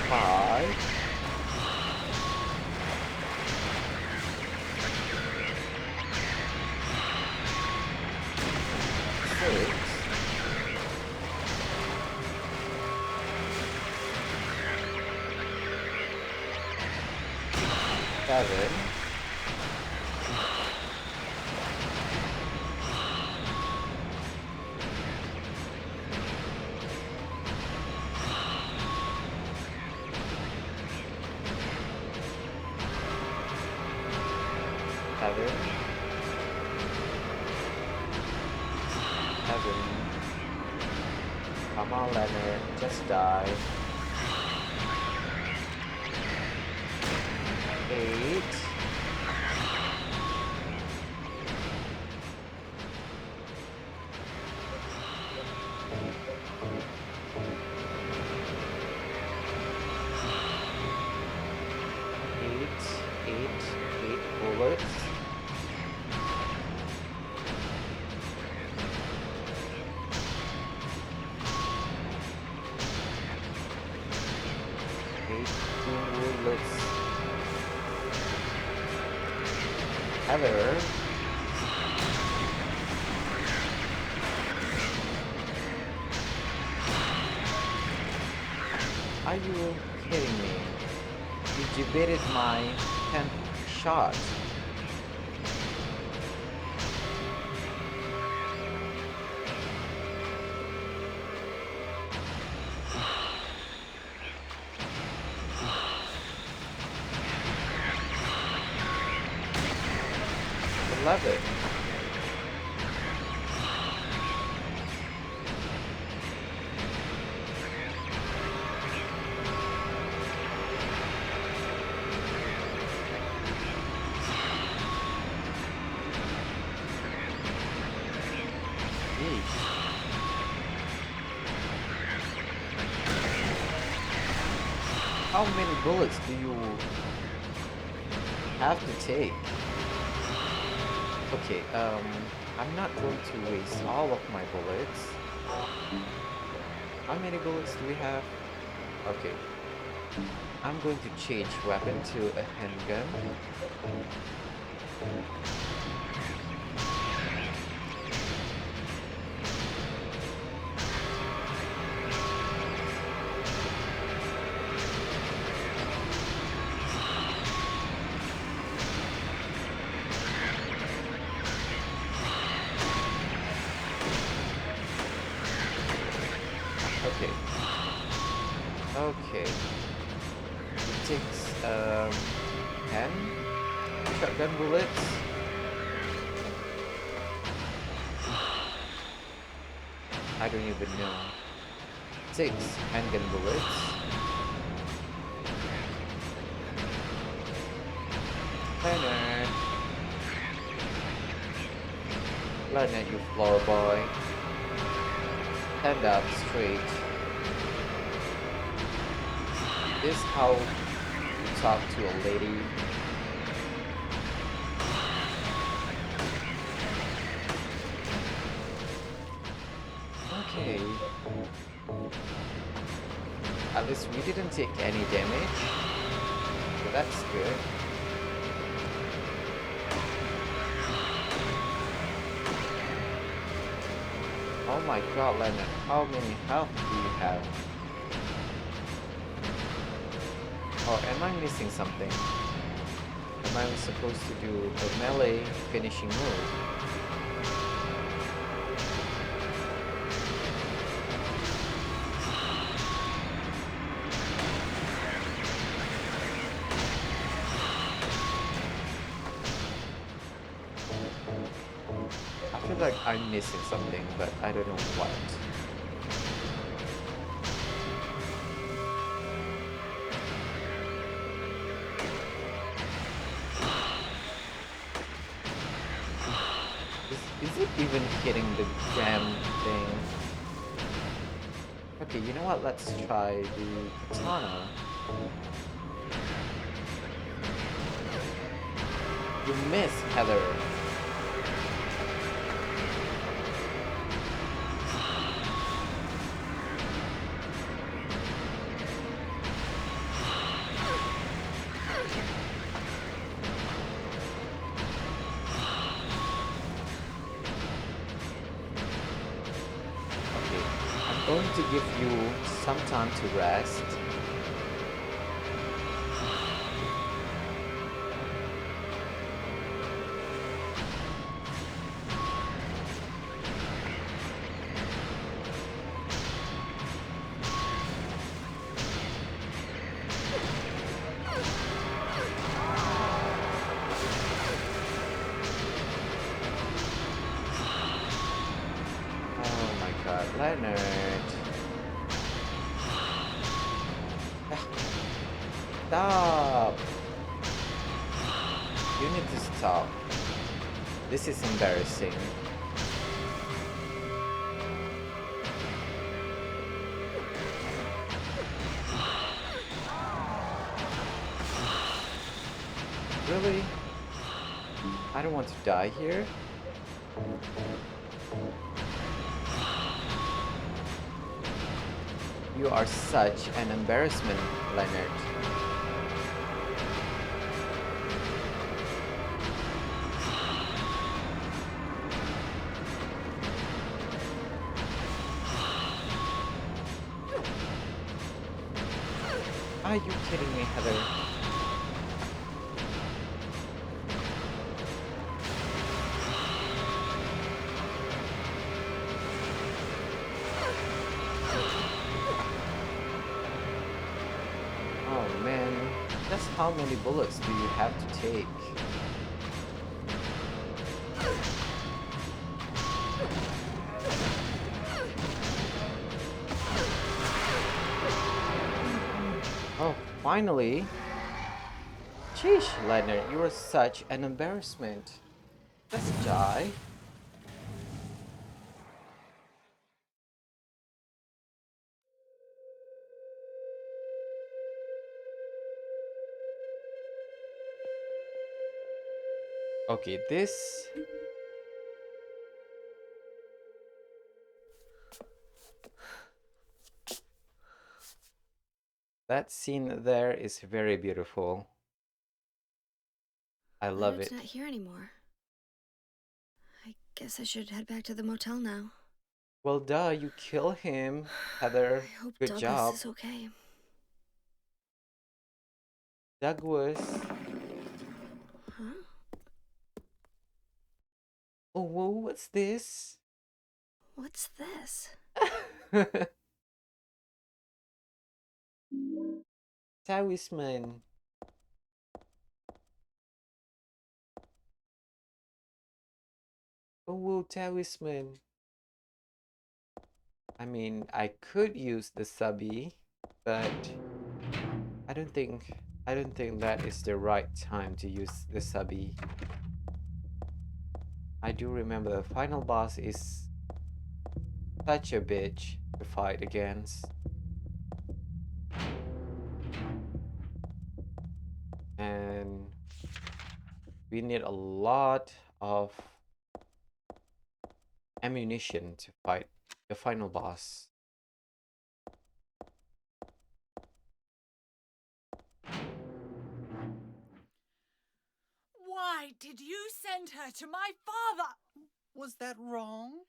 5. 6. 7. 7. 7. Come on, Leonard, just die. 8. 8 bullets. 8 bullets. Heather. Are you kidding me? You debated my 10th shot. Love it. How many bullets do you have to take? Okay, I'm not going to waste all of my bullets. How many bullets do we have? Okay, I'm going to change weapon to a handgun. Okay. Okay. It takes 10 shotgun bullets. I don't even know. 6 handgun bullets. Leonard. Leonard, you floor boy. Stand up straight. This is how you talk to a lady. Okay. At least we didn't take any damage. So that's good. Oh my god, Leonard, how many health do you have? Or am I missing something? Am I supposed to do a melee finishing move? I feel like I'm missing something, but I don't know what. Is it even hitting the damn thing? Okay, you know what? Let's try the katana. You miss, Heather. Okay, I'm going to give you some time to rest. Oh my god, Leonard. Stop! You need to stop. This is embarrassing. Really? I don't want to die here. You are such an embarrassment, Leonard. Are you kidding me, Heather? Oh man, just how many bullets do you have to take? Oh, finally! Sheesh, Leonard, you are such an embarrassment. Just die. Okay, this. That scene there is very beautiful. I love Leonard's it. not here anymore. I guess I should head back to the motel now. Well, duh, you kill him, Heather. I hope Good Douglas job. is okay. Douglas. Huh? Oh, whoa, what's this? What's this? Taoisman. Oh, whoa, Taoisman. I mean, I could use the subby, but I don't think I don't think that is the right time to use the subby. I do remember the final boss is such a bitch to fight against. And we need a lot of ammunition to fight the final boss. Why did you send her to my father? Was that wrong?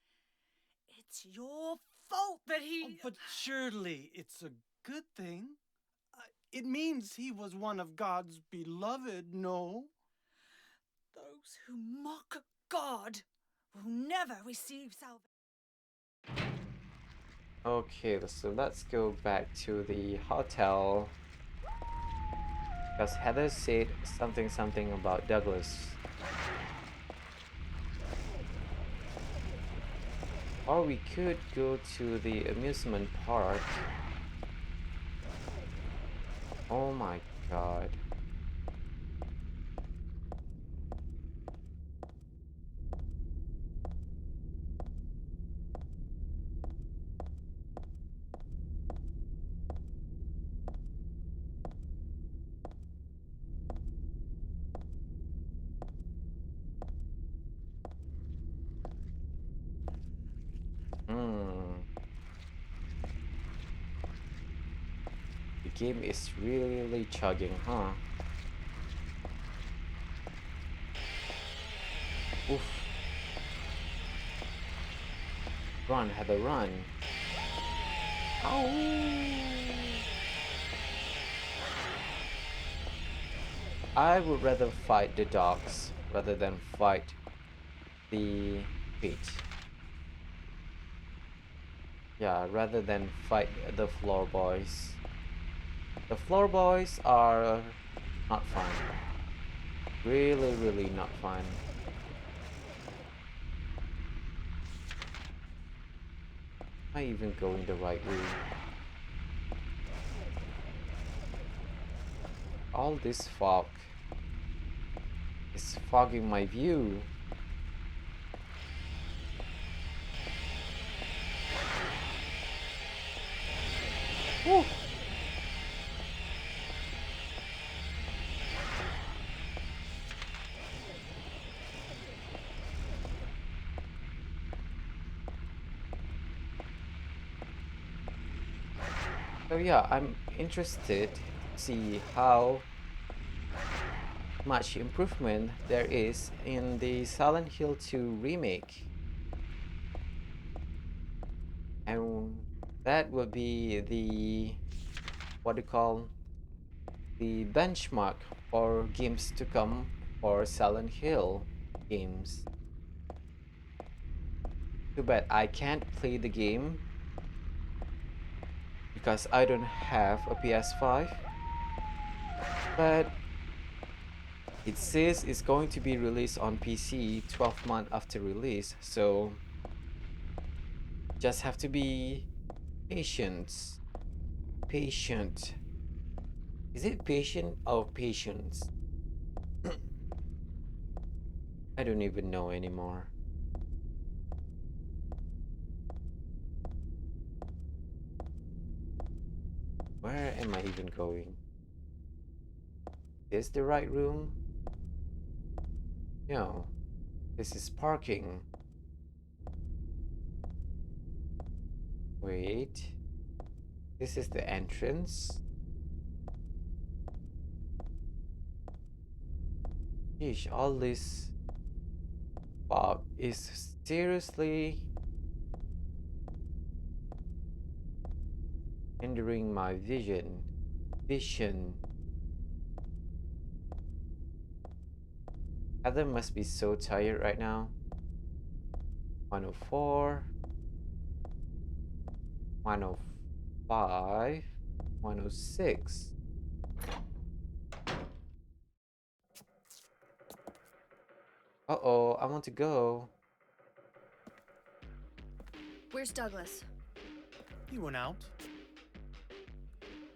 It's your fault that he... Oh, but surely it's a good thing. It means he was one of God's beloved, no? Those who mock God will never receive salvation. Okay, so let's go back to the hotel. Because Heather said something about Douglas. Or we could go to the amusement park. Oh my god. Hmm. The game is really chugging, huh? Oof. Run, Heather, run. Ow. I would rather fight the dogs rather than fight the feet. Yeah, rather than fight the floor boys. The floor boys are not fun. Really not fun. Am I even going the right way? All this fog is fogging my view. Woo. So yeah, I'm interested to see how much improvement there is in the Silent Hill 2 remake. And that would be the what do you call the benchmark for games to come for Silent Hill games. Too bad I can't play the game because I don't have a PS5. But it says it's going to be released on PC 12 months after release, so just have to be patient. Patient. Is it patient or patience? I don't even know anymore. Where am I even going? Is the right room? No, this is parking. Wait. This is the entrance. Yeesh, all this fog is seriously hindering my vision. Heather must be so tired right now. 104, 105, 106. Uh-oh, I want to go. Where's Douglas? He went out.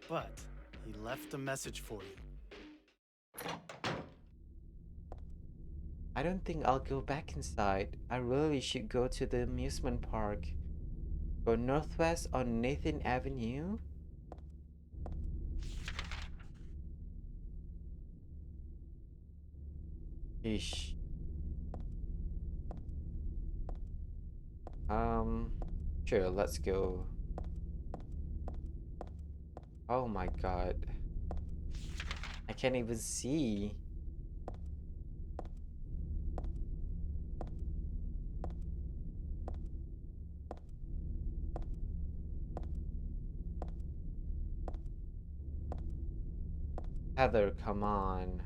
But he left a message for you. I don't think I'll go back inside. I really should go to the amusement park. Go northwest on Nathan Avenue? Ish. Sure, let's go. Oh my god. I can't even see. Heather, come on.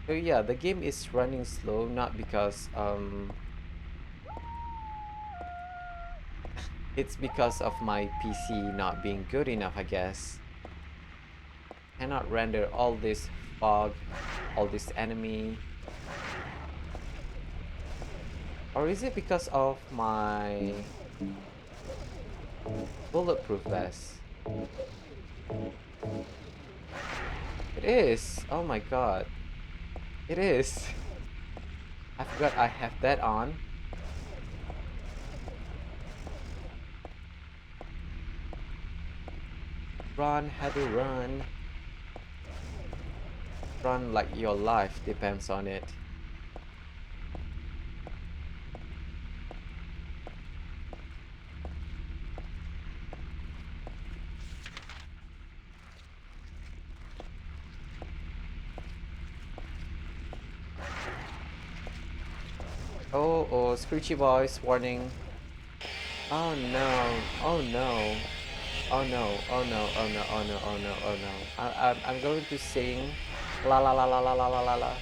So yeah, the game is running slow, not because it's because of my PC not being good enough, I guess. Cannot render all this fog, all this enemy. Or is it because of my bulletproof vest? It is. Oh my god. It is. I forgot I have that on. Run, Heather, run. Run like your life depends on it. Oh, screechy voice, warning. Oh no, oh no, oh no, oh no, oh no, oh no, oh no, oh no. I'm going to sing la la la la la la la la la.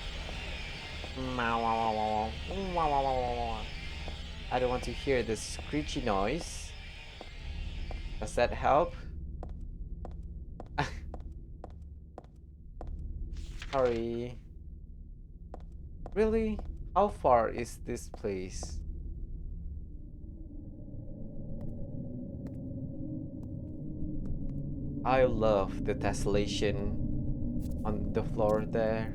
I don't want to hear the screechy noise. Does that help? Sorry. Really? How far is this place? I love the tessellation on the floor there.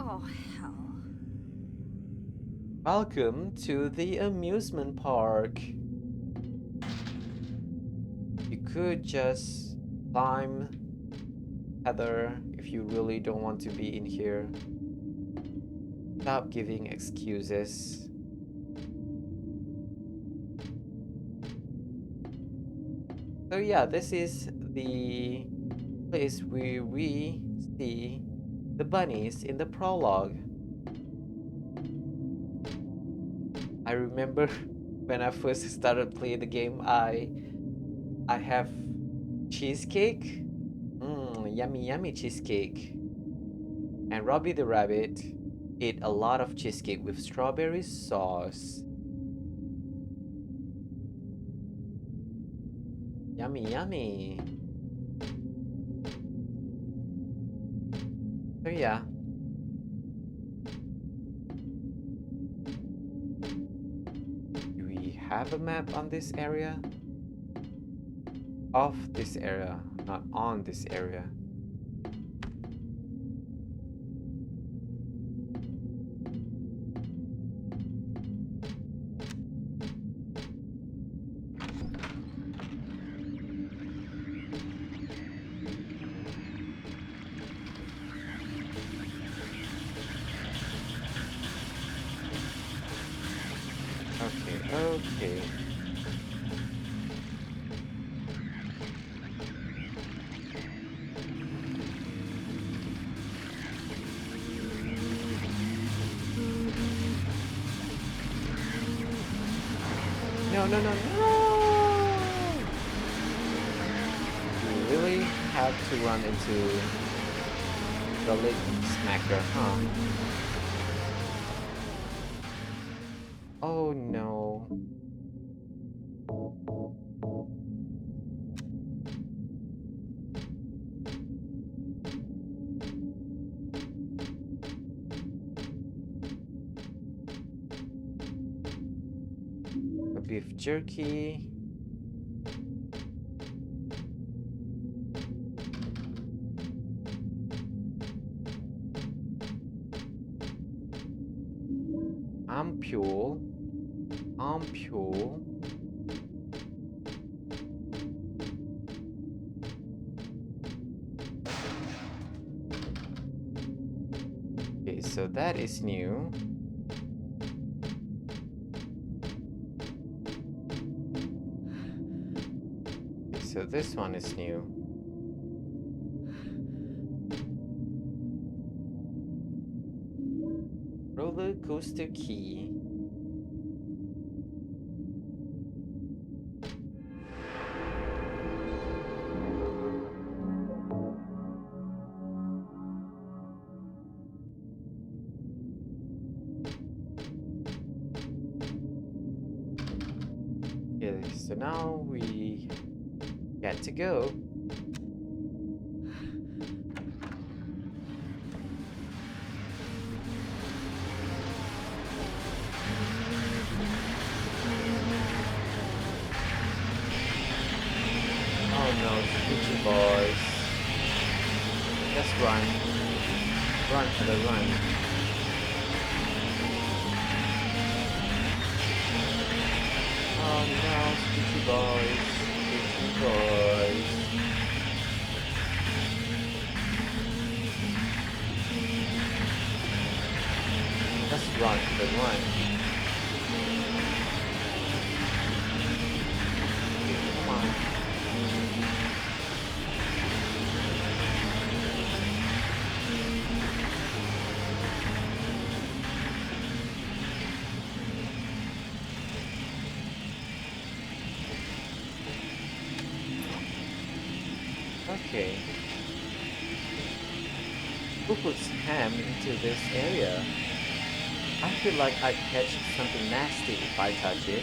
Oh, hell. Welcome to the amusement park. You could just climb, Heather, if you really don't want to be in here. Stop giving excuses. So yeah, this is the place where we see the bunnies in the prologue. I remember when I first started playing the game, I have cheesecake. Yummy yummy cheesecake. And Robbie the rabbit ate a lot of cheesecake with strawberry sauce. Yummy, yummy. So yeah. Do we have a map on this area? Of this area, not on this area. Okay, okay. No, no, no, no! You really have to run into the lid smacker, huh? Oh no. A beef jerky. Ampule. Ampule. Okay, so that is new. Okay, so this one is new. Roller coaster key. Okay, so now we get to go. Oh no, Gucci boys. Just run. Run for the run. Oh no, Gucci boys. Gucci boys. Just run for the run. Come on. Okay. Who puts ham into this area? I feel like I'd catch something nasty if I touch it.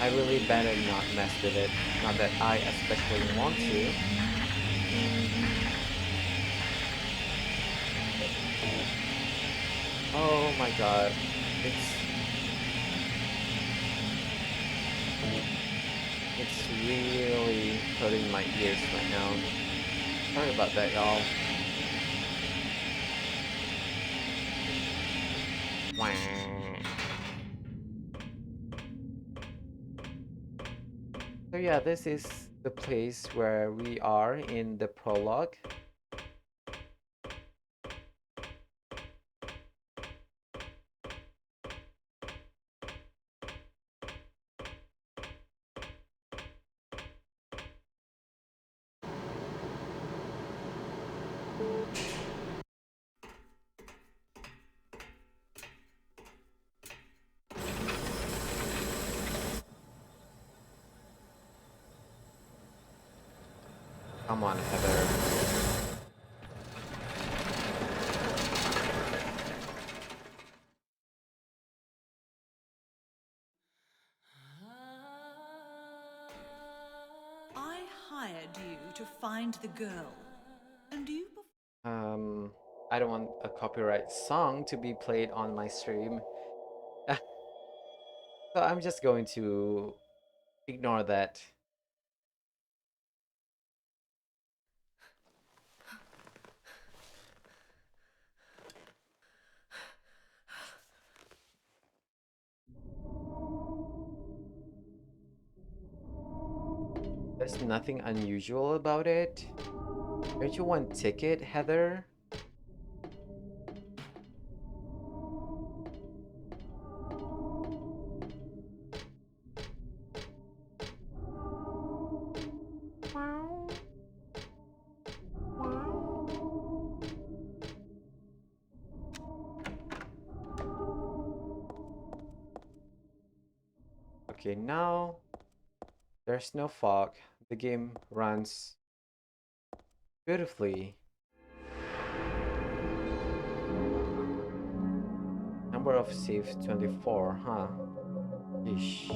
I really better not mess with it. Not that I especially want to. Oh my god. It's really hurting my ears right now. Sorry about that, y'all. Wah. So yeah, this is the place where we are in the prologue. Come on, Heather. I to find the girl. And do you I don't want a copyright song to be played on my stream. So I'm just going to ignore that. There's nothing unusual about it. Don't you want ticket, Heather? Okay, now there's no fog. The game runs beautifully. Number of saves 24, huh? Ish.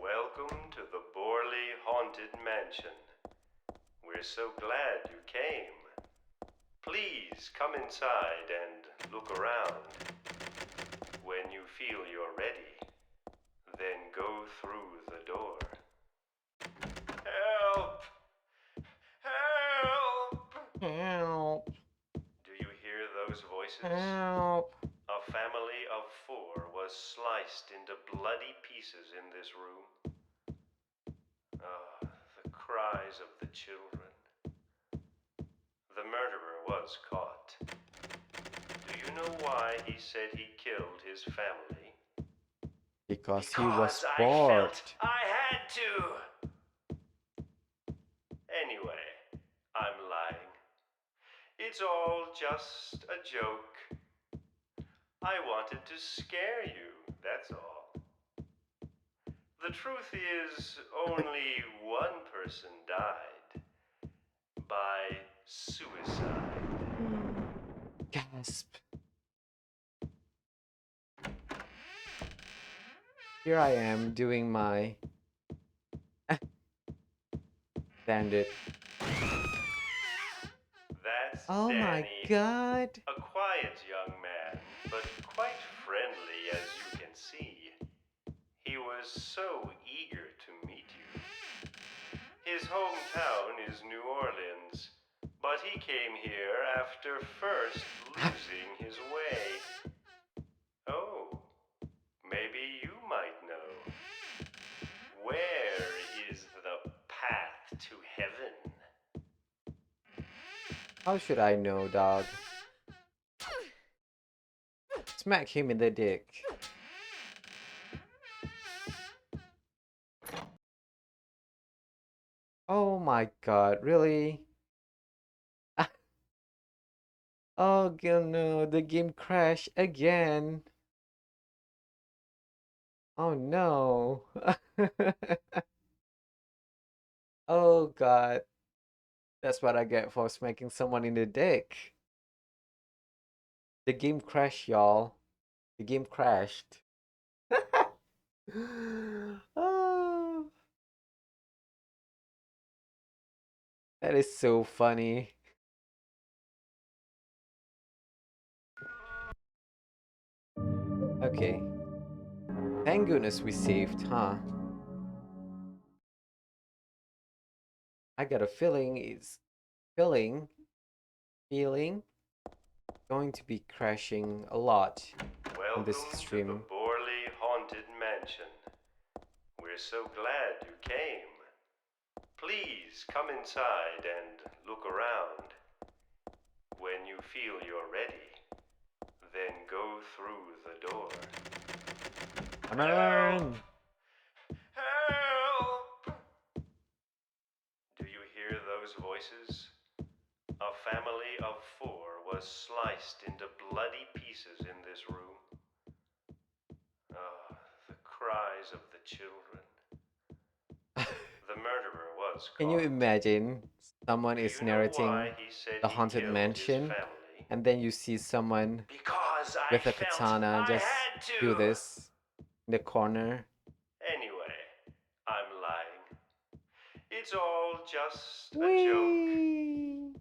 Welcome to the Borley Haunted Mansion. We're so glad you came. Please come inside and look around. When you feel you're ready, then go through the door. Help! Help! Help! Do you hear those voices? Help! A family of 4 was sliced into bloody pieces in this room. The cries of the children. The murderer was caught. Do you know why he said he killed his family? Because he was I bored. felt I had to. Anyway, I'm lying. It's all just a joke. I wanted to scare you, that's all. The truth is, only one person died. By suicide. Gasp. Here I am doing my standard. That's Oh Danny. my god. A quiet young man, but quite friendly as you can see. He was so eager to meet you. His hometown is New Orleans, but he came here after first losing his way. Oh, maybe you might know. Where is the path to heaven? How should I know, dog? Smack him in the dick. Oh my god, really? Oh god, no, the game crashed again. Oh no. Oh god. That's what I get for smacking someone in the dick. The game crashed, y'all. The game crashed. Oh, that is so funny. Okay. Thank goodness we saved, huh? I got a feeling it's feeling going to be crashing a lot on this Welcome to stream. the Borley Haunted Mansion. We're so glad you came. Please come inside and look around. When you feel you're ready, then go through the door. Come on! Help! Do you hear those voices? A family of 4 was sliced into bloody pieces in this room. The cries of the children. The murderer was caught. Can you imagine someone Do is you know why narrating he said the he haunted killed his mansion family? and then you see someone Because because I with a felt katana. I Just had to. do this in the corner. Anyway, I'm lying. It's all just a joke. Whee!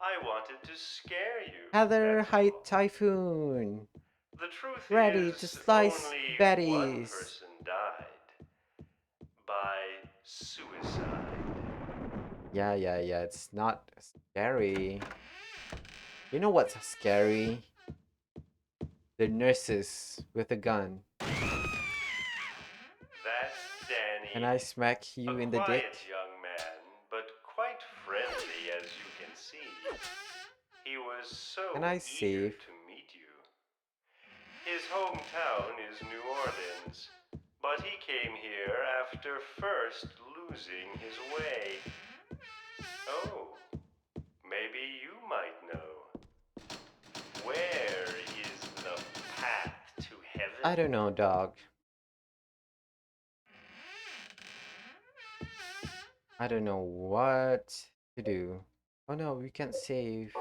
I wanted to scare you. Heather That's Height all. Typhoon. The truth Ready to is, slice only one Betty's. person died by suicide. Yeah. It's not scary. You know what's scary? The nurses with a gun. That's Danny. Can I smack you A in the dick? quiet young man, but quite friendly as you can see. He was so Can I eager save? to meet you. His hometown is New Orleans, but he came here after first losing his way. Oh, maybe you might know. Where is the path to heaven? I don't know, dog. I don't know what to do. Oh no, we can't save.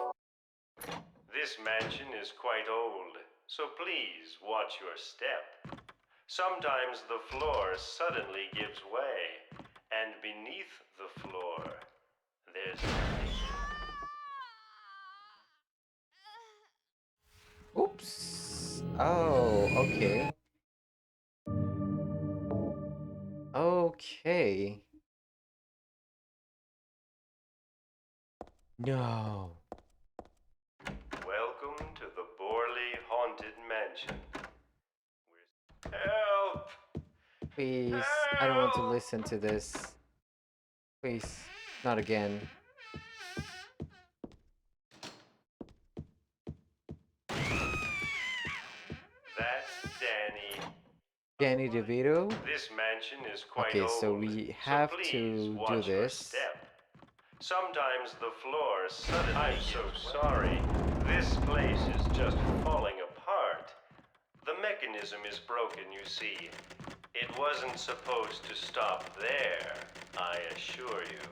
This mansion is quite old, so please watch your step. Sometimes the floor suddenly gives way, and beneath the floor, there's nothing. Oops. Oh, okay. Okay. No. Welcome to the Borley Haunted Mansion. Help! Please. I don't want to listen to this. Please. Not again. That's Danny. Danny DeVito? This mansion is quite Okay, old, so we so have please to watch do your this. step. Sometimes the floor suddenly I'm so sorry. This place is just falling apart. The mechanism is broken, you see. It wasn't supposed to stop there, I assure you.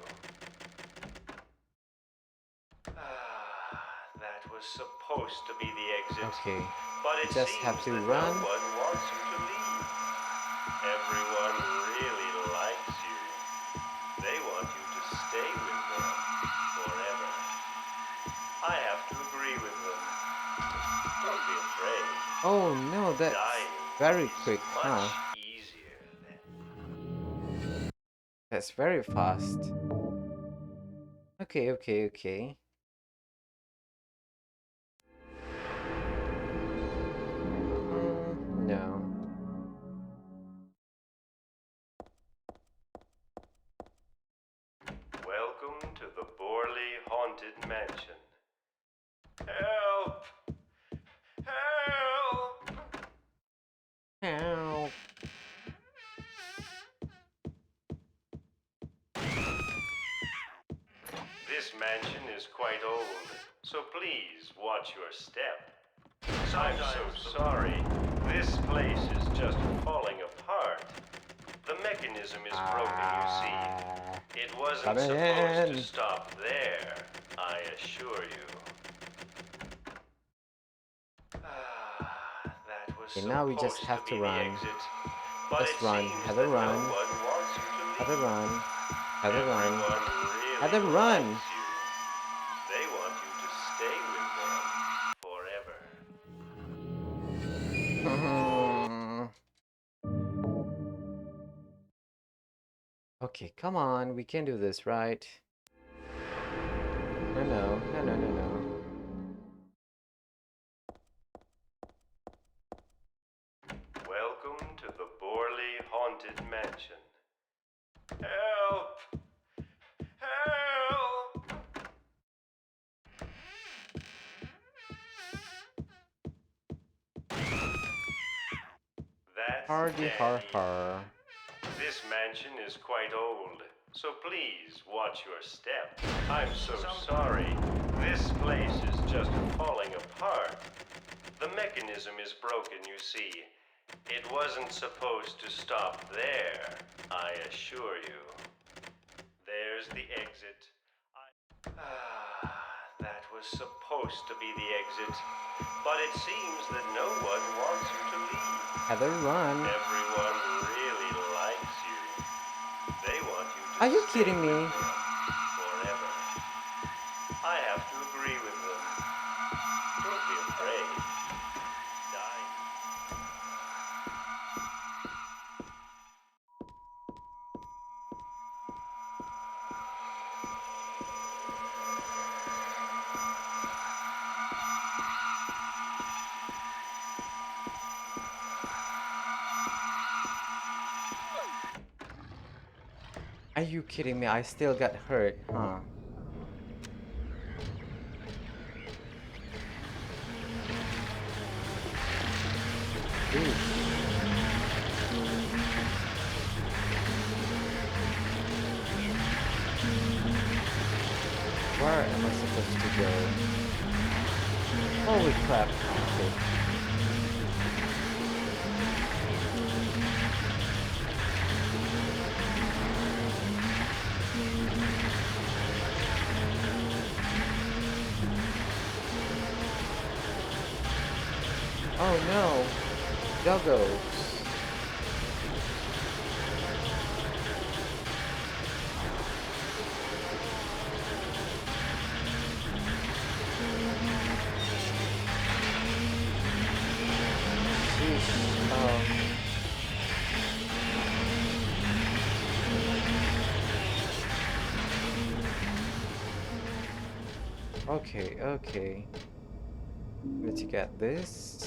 That was supposed to be the exit. Okay. But it Just seems have to that run. no one wants you to leave. Everyone really likes you. They want you to stay with them forever. I have to agree with them. Don't be afraid. Oh no, that's Dying very is quick, huh? much easier than... That's very fast. Okay. No. Welcome to the Borley Haunted Mansion. Help! Help! Help. This mansion is quite old, so please watch your step. I'm so sorry. This place is just falling apart. The mechanism is broken, you see. It wasn't Come supposed in. to stop there, I assure you. That was Okay, now we just supposed have to to be run. the exit. But Just it run. seems Heather, that run. no one wants you to leave. Heather, run. Heather, run. Everyone really Heather, run. likes you. They want you to stay with them forever. Okay, come on. We can do this, right? No. Welcome to the Borley Haunted Mansion. Help! Help! That's Hardy har Danny. har. This mansion is quite old, so please watch your step. I'm so sorry. This place is just falling apart. The mechanism is broken, you see. It wasn't supposed to stop there, I assure you. There's the exit. That was was supposed to be the exit, but it seems that no one wants you to leave. Heather, run. Everyone really likes you. They want you to Are you stay kidding me? with them forever. I have to agree with them. Don't be afraid. Die. Are you kidding me? I still got hurt, huh? Ooh. Where am I supposed to go? Holy crap. Okay. Oh no! Doggos! Sheesh. Okay, okay. Let's get this.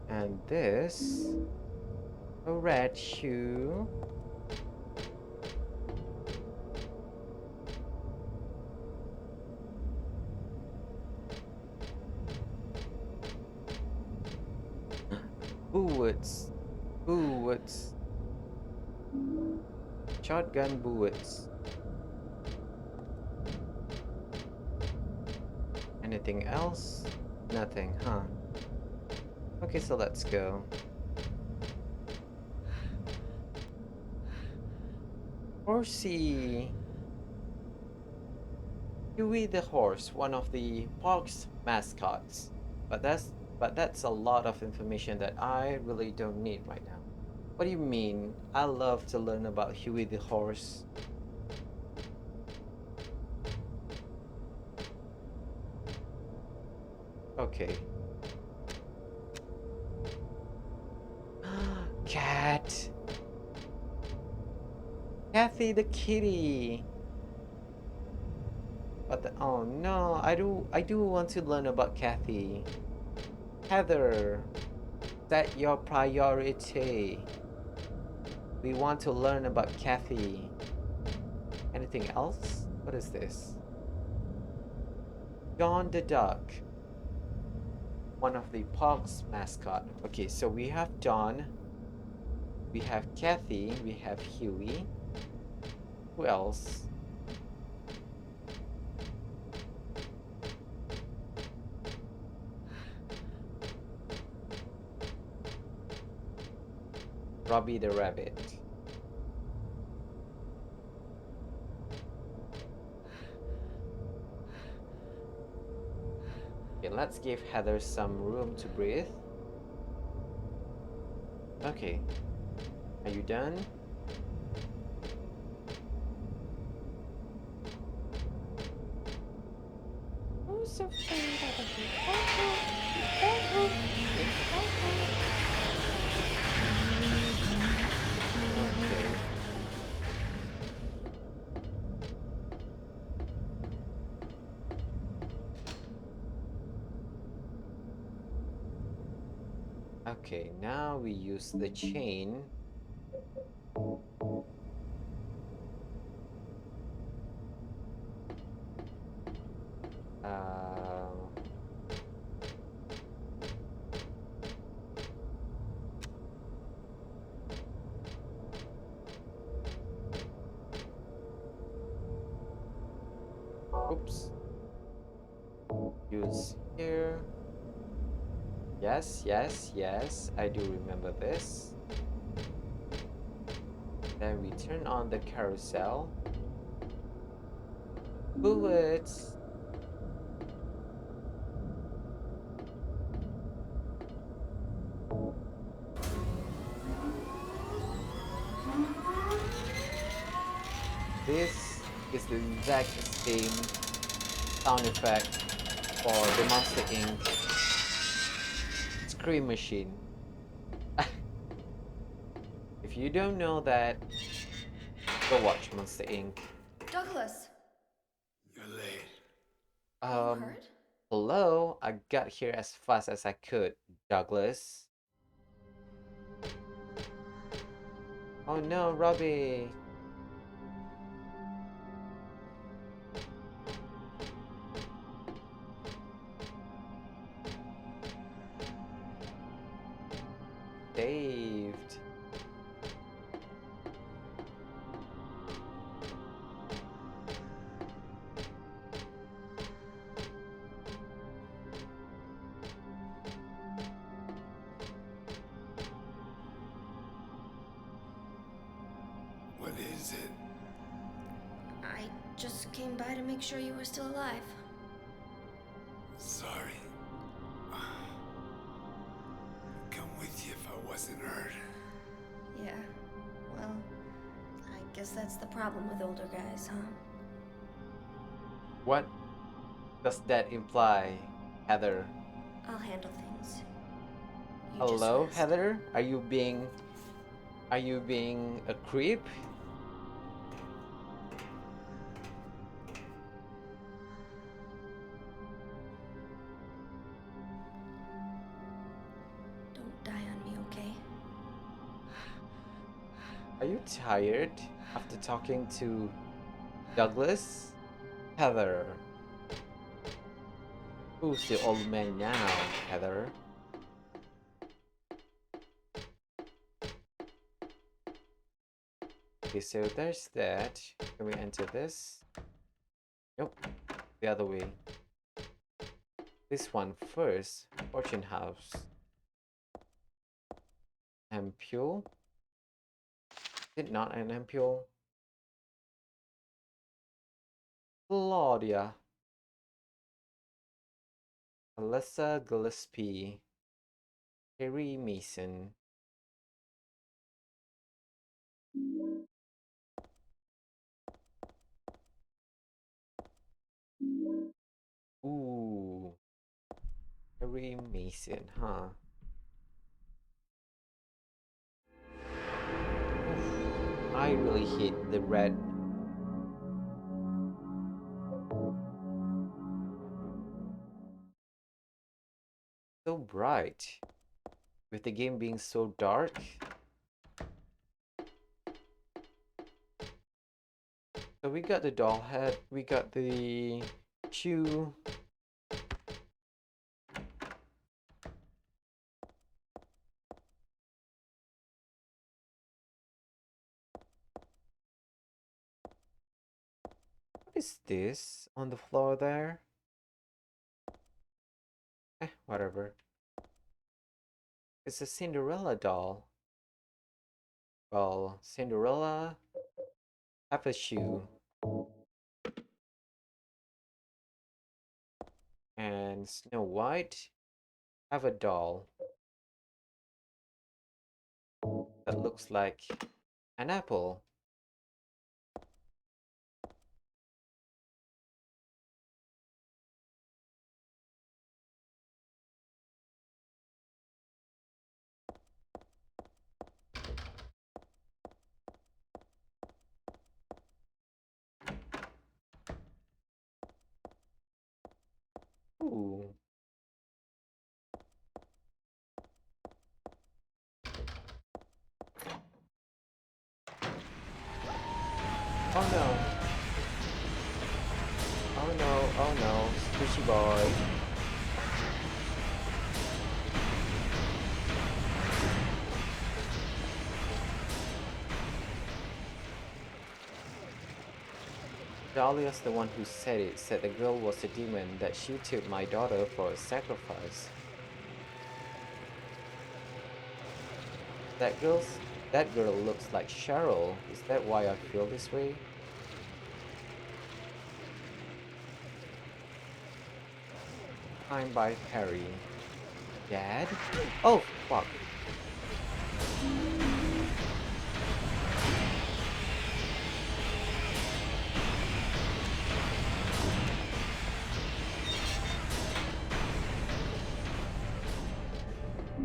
And this. A red shoe. Bullets. Bullets. Shotgun bullets. Anything else? Nothing, huh? Okay, so let's go. Horsey. Huey the horse, one of the park's mascots. But that's a lot of information that I really don't need right now. What do you mean? I love to learn about Huey the horse. Okay. Cat. Kathy the kitty. Oh no, I do want to learn about Kathy. Heather, set your priority. We want to learn about Kathy. Anything else? What is this? John the Duck, one of the park's mascot. Okay, so we have John, we have Kathy, we have Huey. Who else? Robbie the rabbit. Okay, let's give Heather some room to breathe. Okay. Are you done? Who's so Okay. Okay, now we use the chain. Uh, Oops. Use here. Yes, yes, yes, I do remember this. Then we turn on the carousel. Bullets! This is the exact same sound effect for the Monster Inc. Scream Machine. If you don't know that, go watch Monster Inc. Douglas, You're late. are you Um, hurt? hello, I got here as fast as I could, Douglas. Oh no, Robbie. Saved. What is it? I just came by to make sure you were still alive. Sorry. Come with you if I wasn't hurt. Yeah, well, I guess that's the problem with older guys, huh? What does that imply, Heather? I'll handle things. You just Hello, rest. Heather? Are you being a creep? Don't die on me, okay? Are you tired after talking to Douglas? Heather. Who's the old man now, Heather? Okay, so there's that. Can we enter this? Nope. The other way. This one first. Fortune House. Ampule? Is it not an ampule? Claudia. Alyssa Gillespie. Harry Mason. Ooh. Harry Mason, huh? Oof. I really hate the red. So bright. With the game being so dark. So we got the doll head, we got the shoe. What is this on the floor there? Whatever. It's a Cinderella doll. Well, Cinderella have a shoe. And Snow White have a doll that looks like an apple. Ooh. Oh no. Oh no, oh no. Squishy boy. Dahlia's the one who said it, said the girl was a demon, that she took my daughter for a sacrifice. That girl's that girl looks like Cheryl. Is that why I feel this way? I'm by Perry. Dad? Oh, fuck.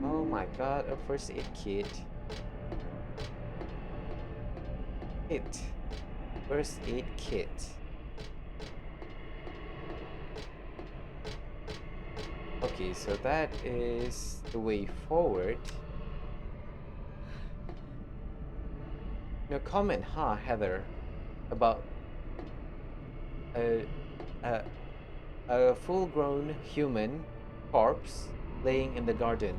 Oh my god, a first aid kit. It. First aid kit. Okay, so that is the way forward. No comment, huh, Heather, about a a, a full-grown human corpse laying in the garden.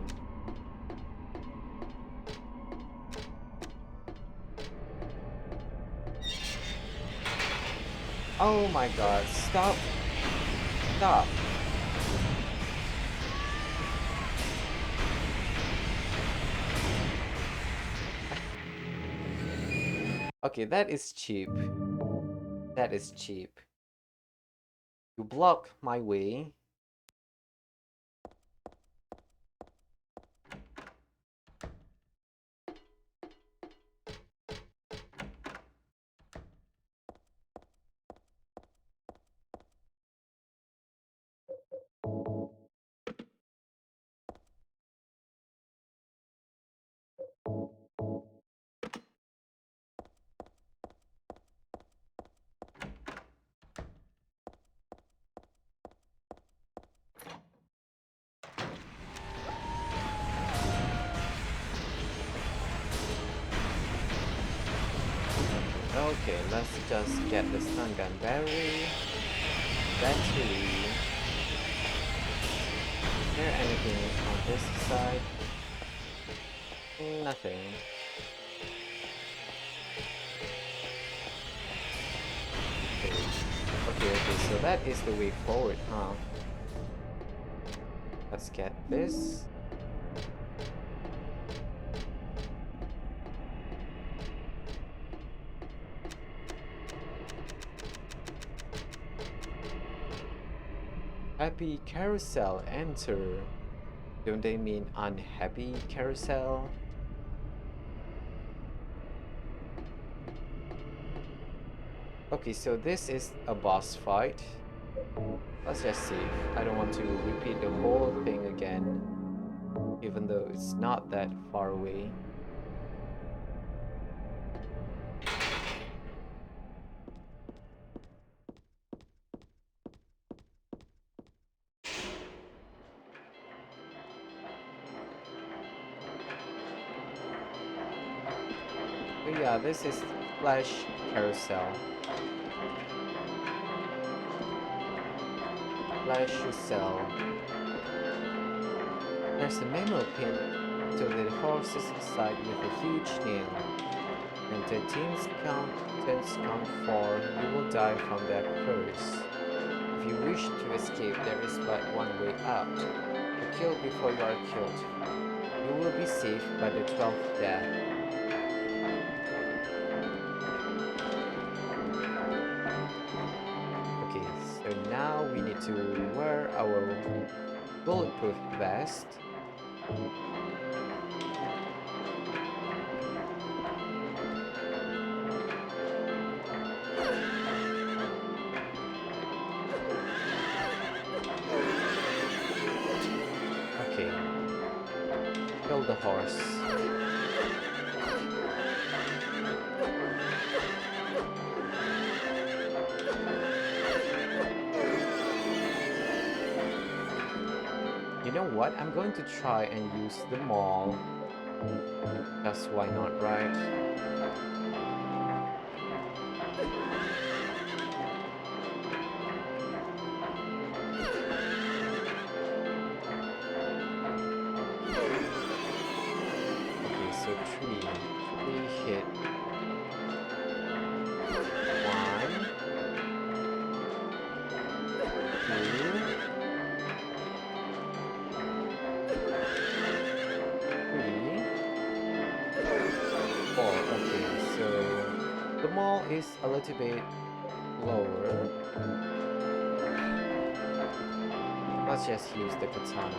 Oh my god, stop. Stop. Okay, that is cheap. That is cheap. You block my way. Okay, let's just get the stun gun battery. Battery. Is there anything on this side? Nothing. Okay, so that is the way forward, huh? Let's get this. Happy carousel, enter. Don't they mean unhappy carousel? Okay, so this is a boss fight. Let's just see. I don't want to repeat the whole thing again, even though it's not that far away. So yeah, this is Flash Carousel. Flash Cell. There's a memo pinned to the horse's side with a huge nail. When 13's count, 10's count 4, you will die from that curse. If you wish to escape, there is but one way out. To kill before you are killed. You will be saved by the 12th death. Okay, so now we need to wear our bulletproof vest. Okay. Kill the horse. You know what? I'm going to try and use the mall. Just why not, right? Okay, so three hit. One, two, three. is a little bit lower. Let's just use the katana.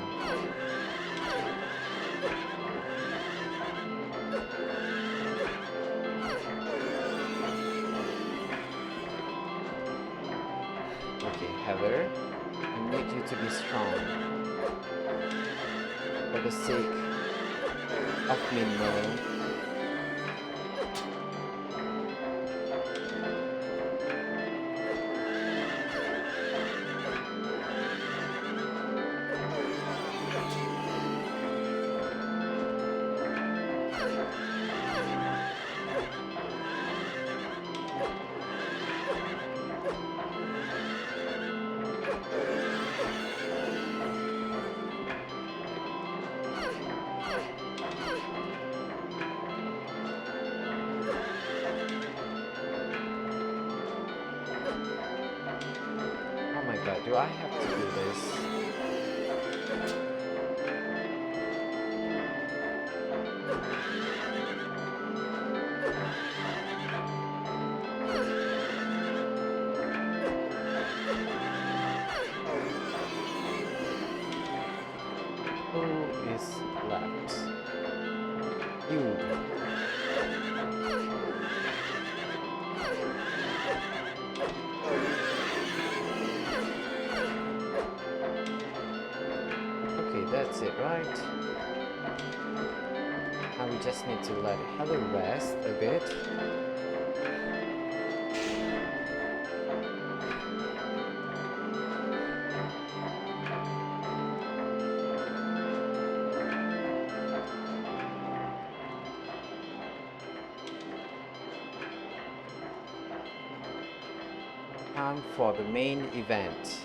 Okay, Heather, I need you to be strong for the sake of Minmo. Oh my god, do I have to do this? Who is left? You. Okay, that's it, right? Now we just need to let Heather rest a bit. Time for the main event.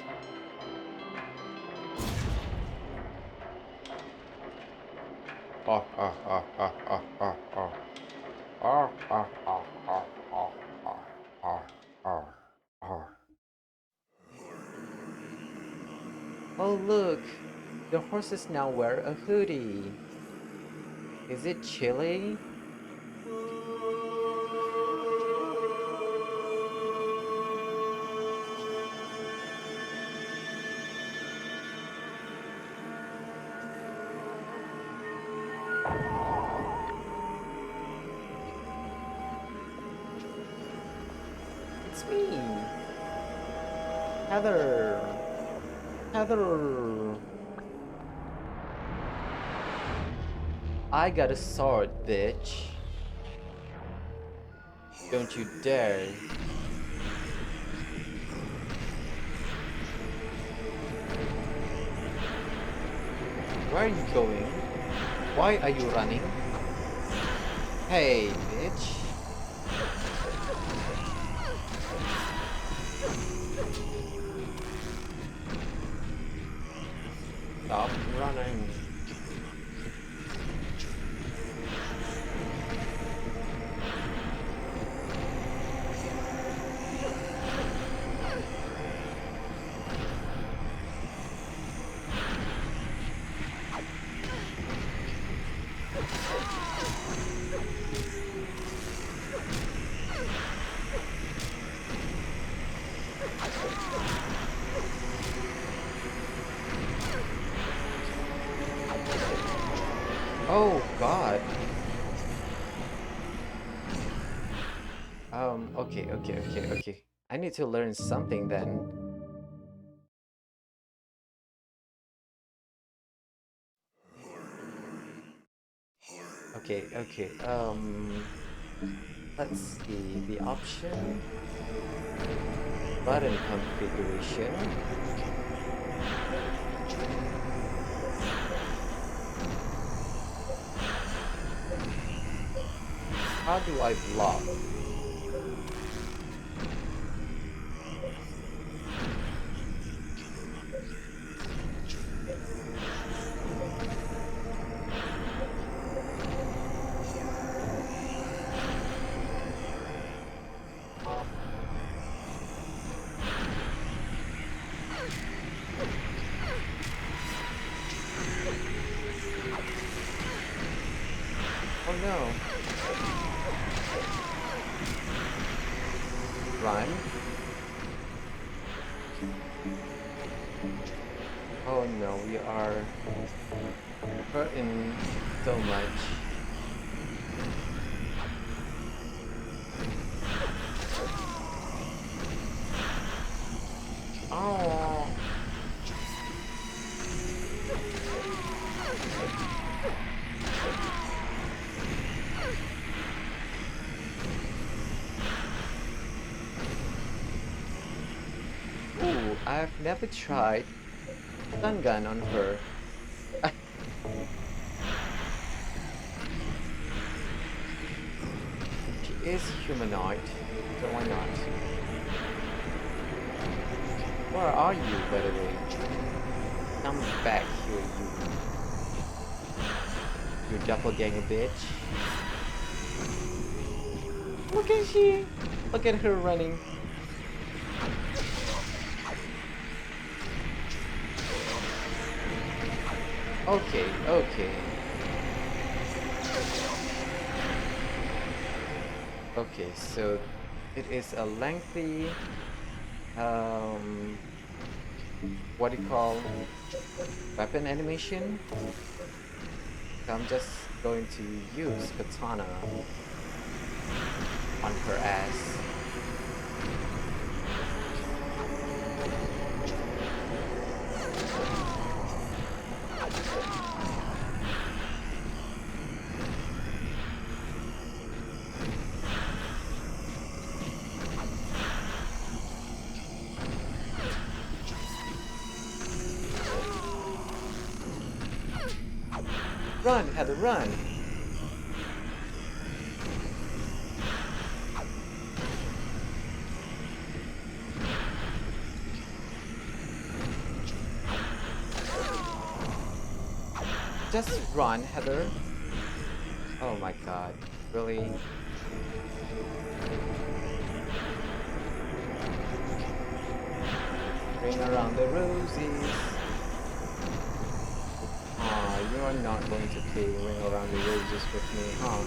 Oh, oh, oh, oh, oh, oh, oh. Oh, oh, oh, oh, oh, oh, oh, oh. Oh, look! The horses now wear a hoodie. Is it chilly? It's me! Heather! Heather! I got a sword, bitch. Don't you dare. Where are you going? Why are you running? Hey, bitch. Stop running. Oh god. Okay. I need to learn something then. Okay. Let's see the option. Button configuration. How do I block? Oh no. Oh no, we are hurting so much. Oh. Ooh, I've never tried stun gun on her. She is humanoid, so why not? Where are you, by the way? Come back here, you doppelganger bitch. Look at she! Look at her running. Okay, okay. Okay, so it is a lengthy, what do you call, weapon animation. So I'm just going to use katana on her ass. Run, Heather, run! Just run, Heather. Oh my god, really? Ring around the roses. Aw, you are not going to play Ring Around the Roses with me, huh?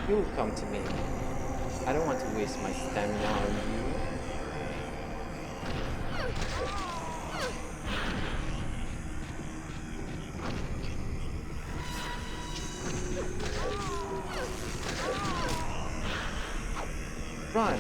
You'll come to me. I don't want to waste my stamina on you. Run!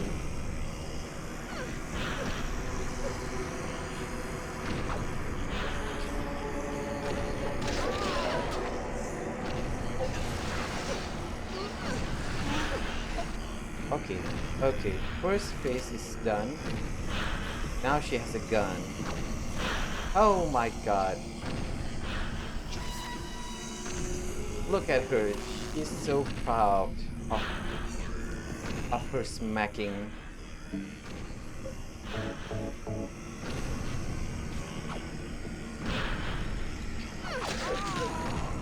Okay, okay. First phase is done. Now she has a gun. Oh my god. Look at her. She's so proud of her smacking.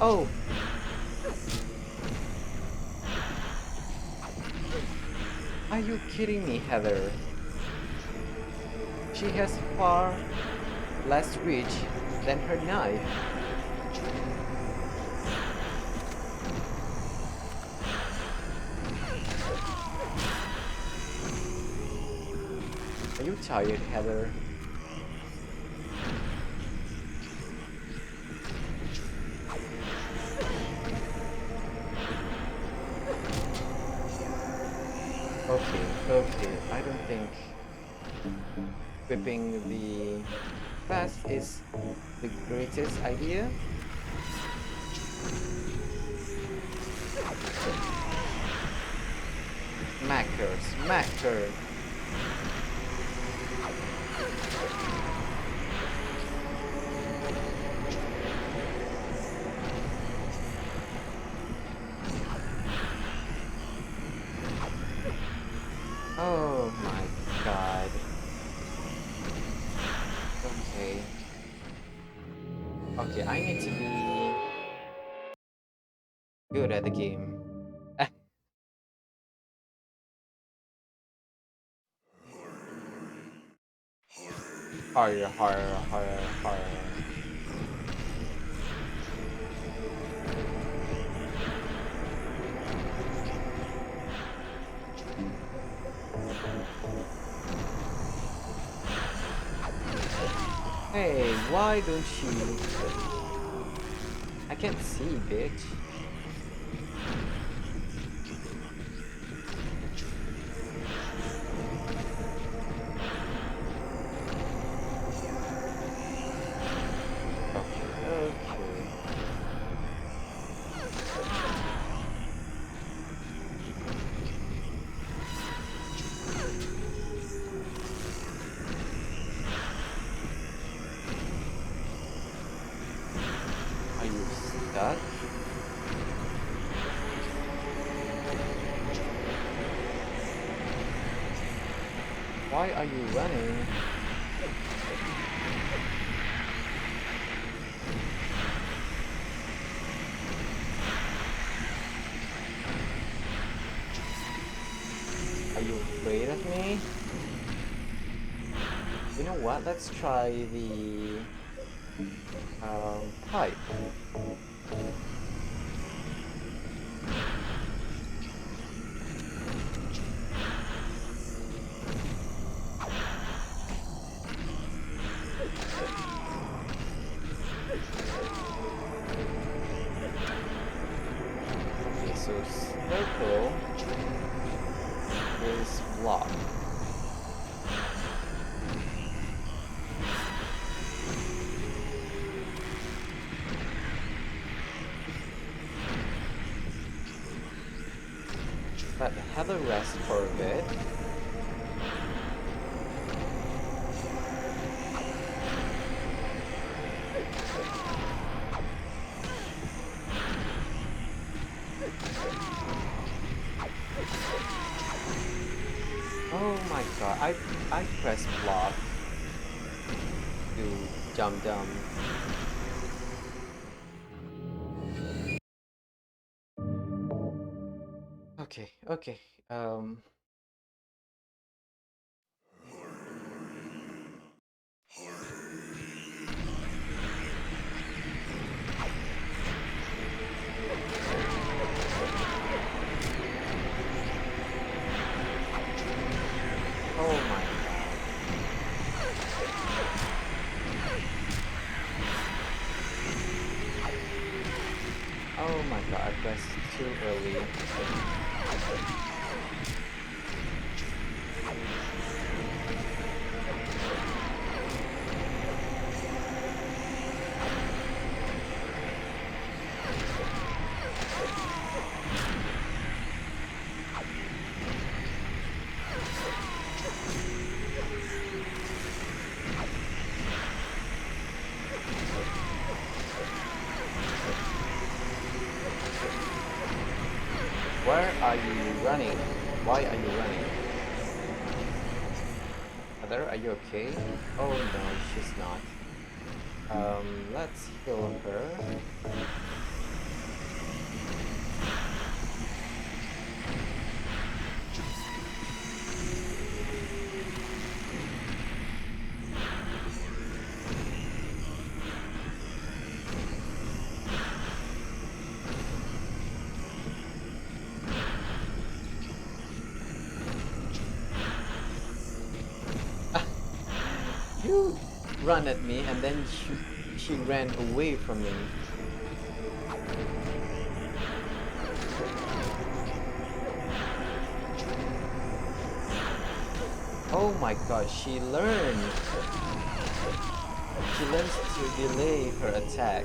Oh! Are you kidding me, Heather? She has far less reach than her knife. Are you tired, Heather? Okay, okay. I don't think whipping the fast is the greatest idea. Smack her, smack her. Oh my god. Okay. Okay, I need to be good at the game. Horror, horror, horror, horror. Why don't you? I can't see, bitch. Okay. Are you stuck? Why are you running? Are you afraid of me? You know what? Let's try the pipe. Okay, so circle is block. But have a rest for a bit. Oh my god, I pressed block to jump down. Okay, okay. Oh my god. Oh my god, I pressed too early. Where are you running? Why are you running? Heather, are you okay? Oh no, she's not. Let's heal her. You run at me and then she ran away from me. Oh my god, she learned. She learns to delay her attack.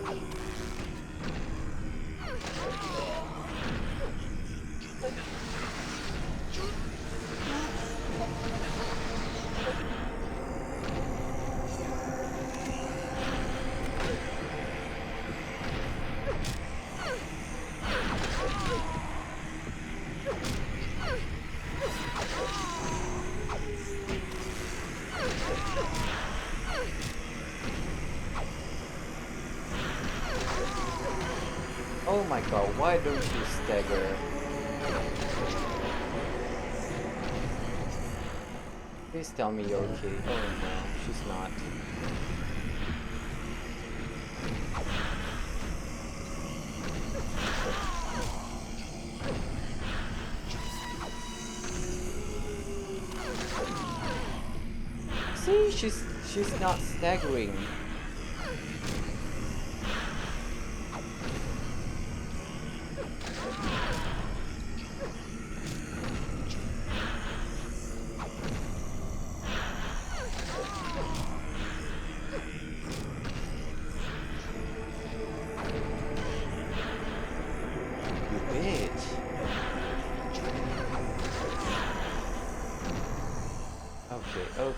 Oh my god, why don't you stagger? Please tell me you're okay. Oh no, she's not. See, she's not staggering.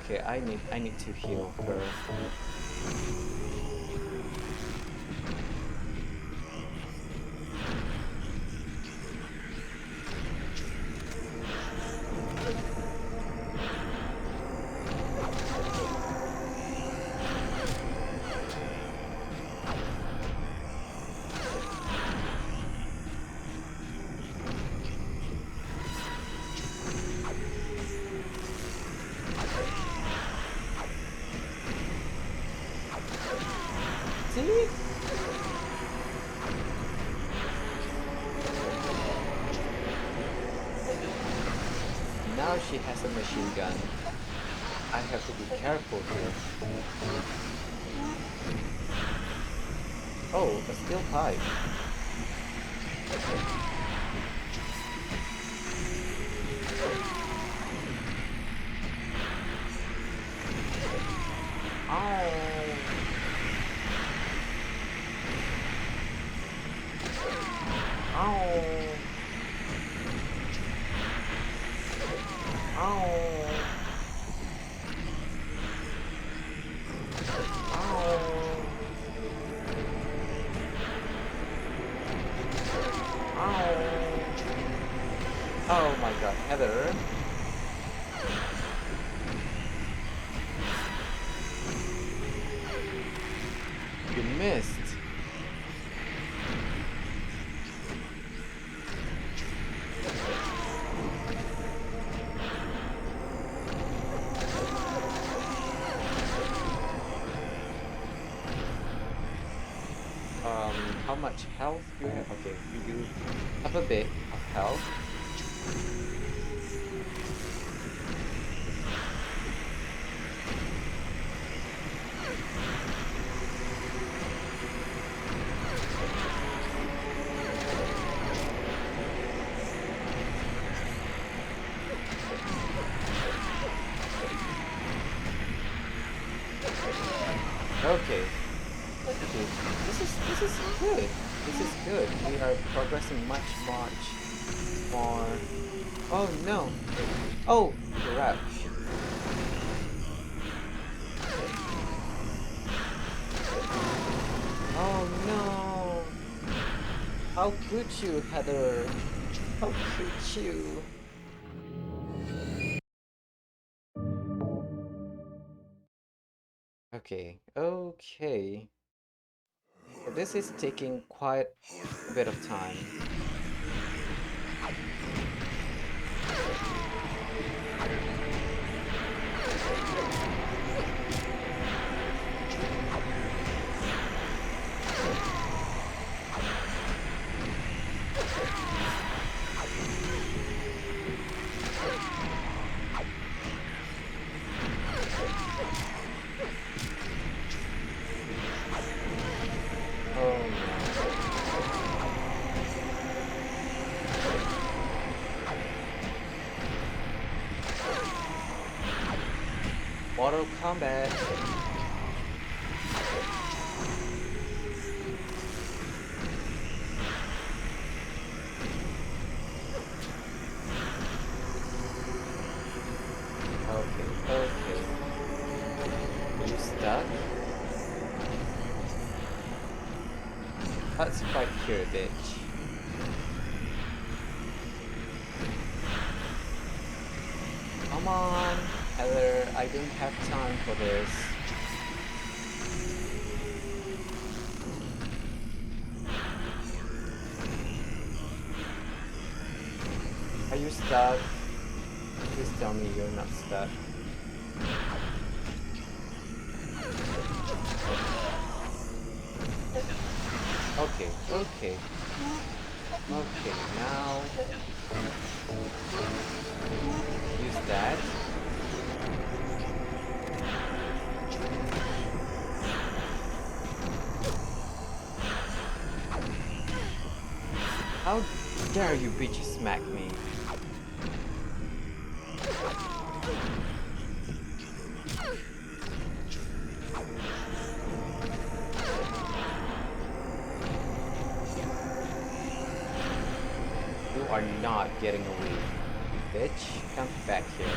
Okay, I need to heal her. See? Now she has a machine gun. I have to be careful here. Oh, a steel pipe. Oh my god, Heather. You missed. How much health do you have? Okay, you do have a bit of health. Okay. Okay. This is good. This is good. We are progressing much more. Oh no. Oh crap. Oh no. How could you, Heather? How could you? Okay. Okay. So this is taking quite a bit of time. Oh no. Mortal Kombat. Okay, okay. Are you stuck? Let's fight here, bitch. Come on, Heather, I don't have time for this. Are you stuck? Please tell me you're not stuck. Okay, okay. Okay, now use that. How dare you bitch smack me? You are not getting away, bitch. Come back here.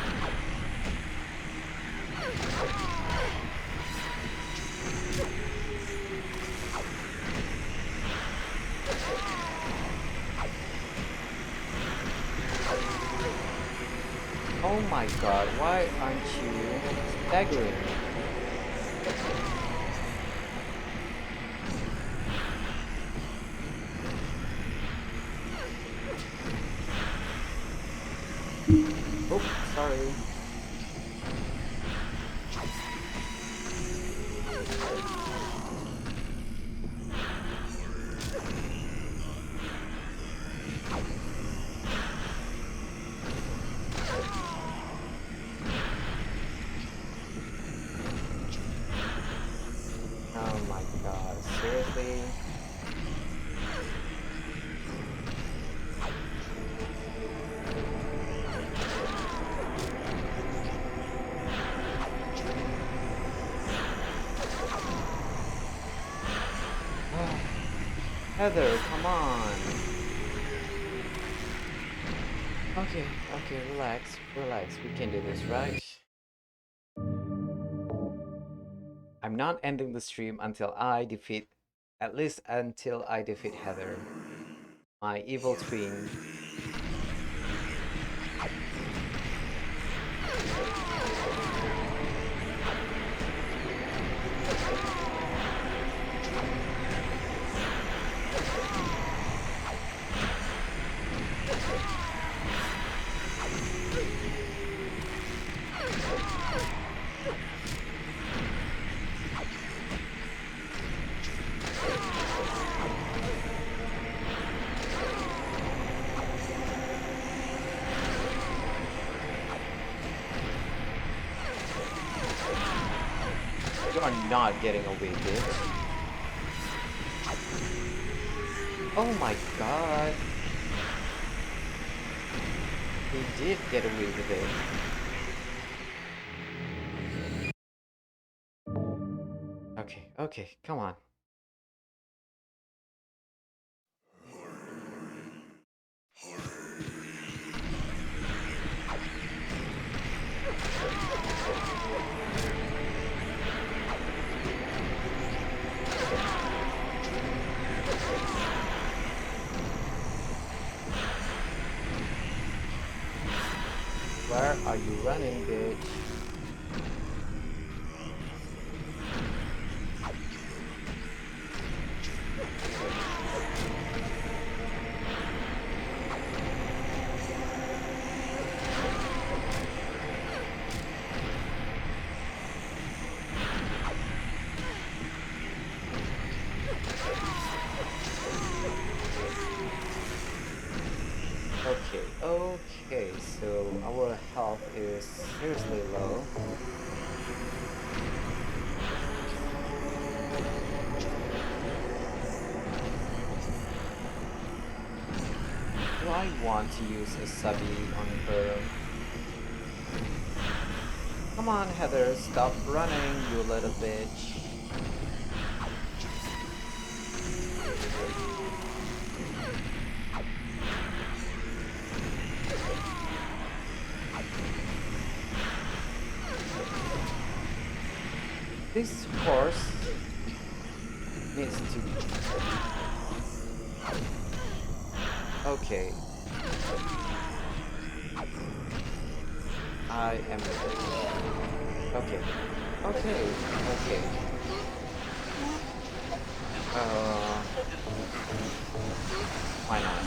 Oh my god, why aren't you staggering? Oops, sorry. Oh my god, seriously? Heather, come on. Okay, relax, relax. We can do this, right? I'm not ending the stream until at least until I defeat Heather, my evil twin. You are not getting away, bitch. Oh my god. He did get away with it. Okay, come on. Where are you running, bitch? Okay, so our health is seriously low. Do I want to use a subby on her? Come on, Heather, stop running, you little bitch. This horse needs to be... Okay. I am... Okay. Why not?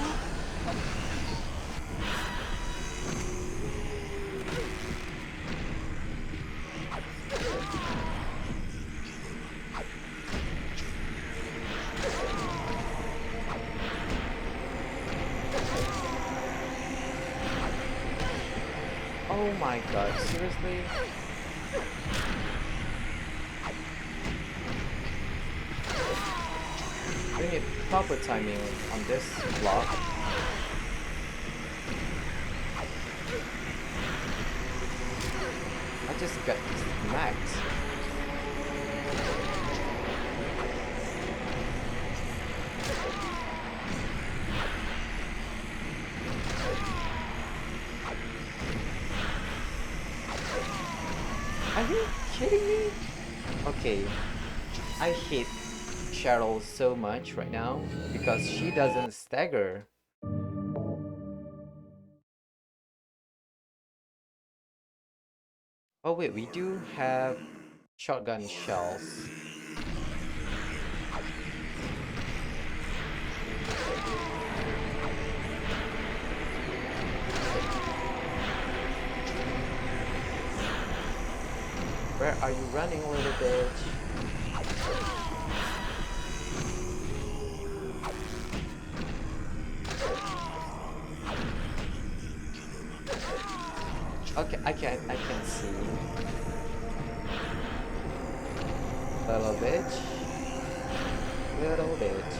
Oh my god, seriously? We need proper timing on this block. I just got smacked. I you kidding me? Okay, I hate Cheryl so much right now because she doesn't stagger. Oh wait, we do have shotgun shells. Where are you running, little bitch? Okay, I can see. Little bitch. Little bitch.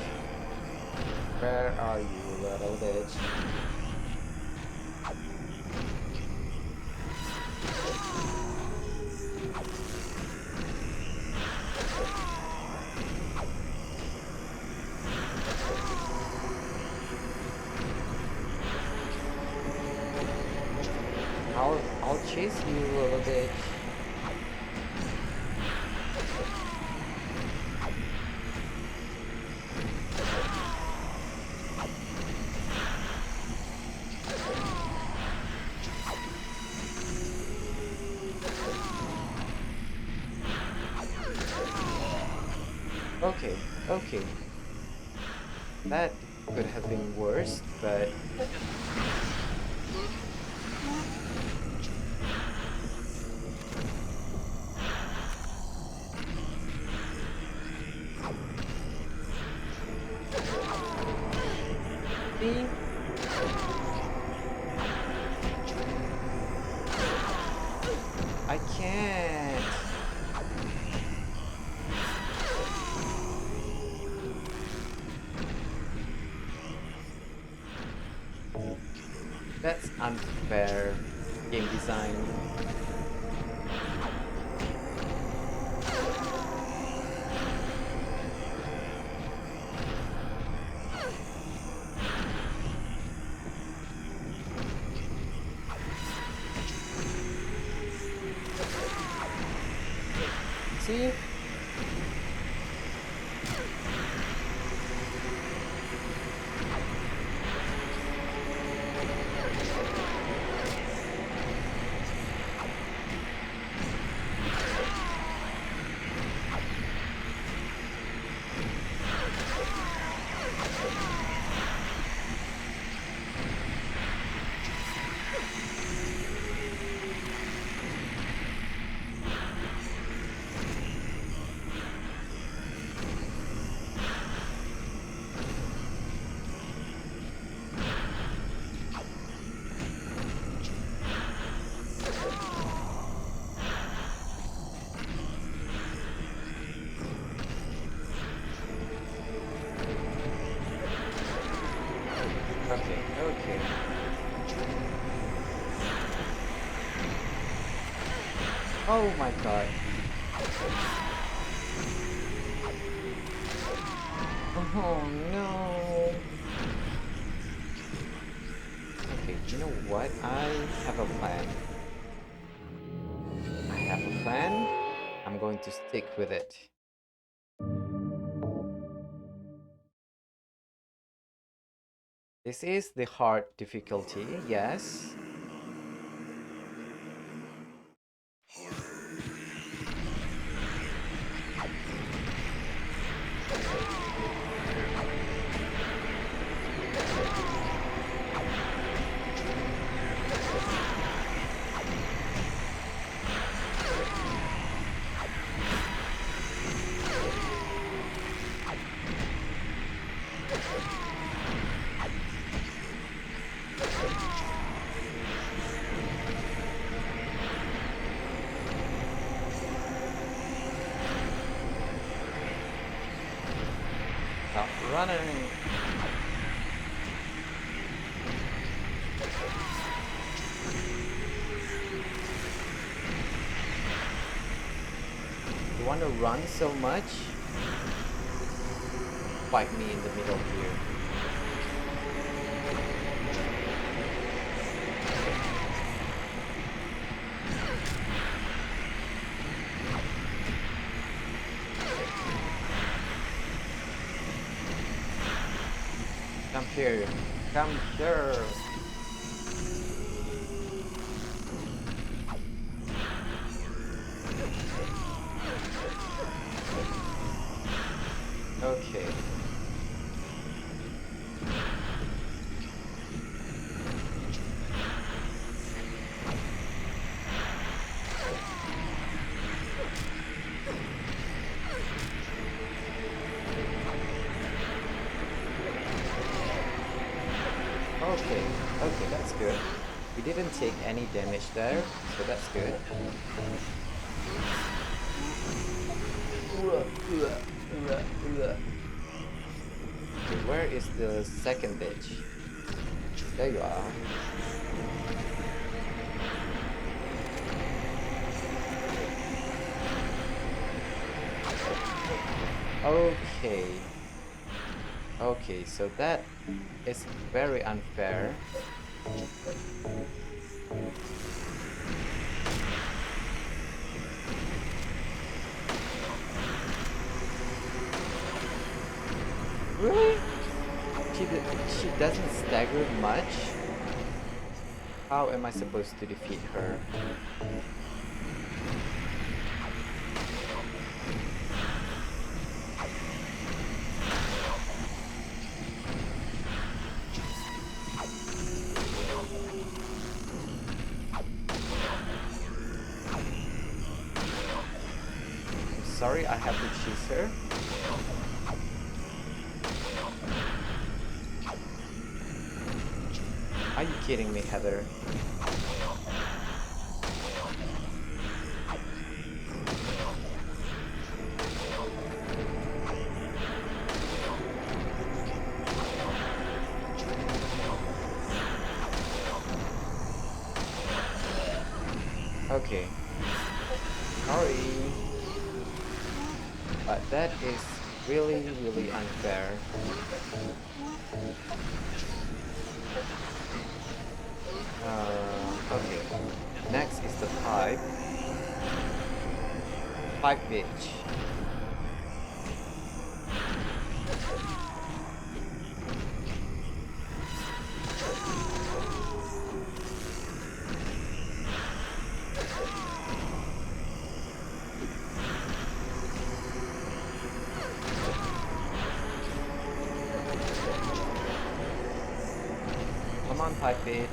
Where are you, little bitch? I'll chase you, little bitch. Okay, okay. That could have been worse, but see? I can't. That's unfair game design. See? Okay, okay. Oh my god. Oh no. Okay, you know what? I have a plan. I have a plan. I'm going to stick with it. This is the hard difficulty, yes. Stop running. You want to run so much? Fight me in the middle here. here. Come here. Okay. Okay, okay, that's good. We didn't take any damage there, so that's good. Okay, where is the second bitch? There you are. Okay. Okay, so that is very unfair. Really? She doesn't stagger much? How am I supposed to defeat her? I'm sorry, I have to choose her. Are you kidding me, Heather? Okay. Sorry. But that is really, really unfair. Okay. Next is the pipe. Pipe bitch. Come on, pipe bitch.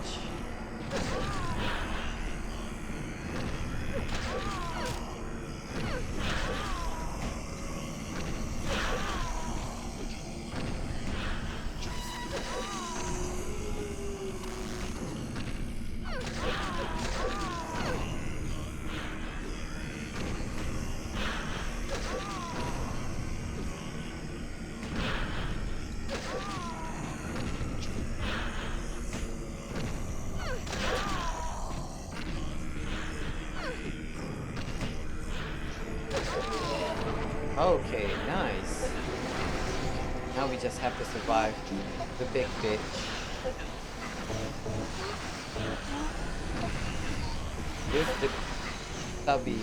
Okay, nice. Now we just have to survive the big bitch. Here's the stubby.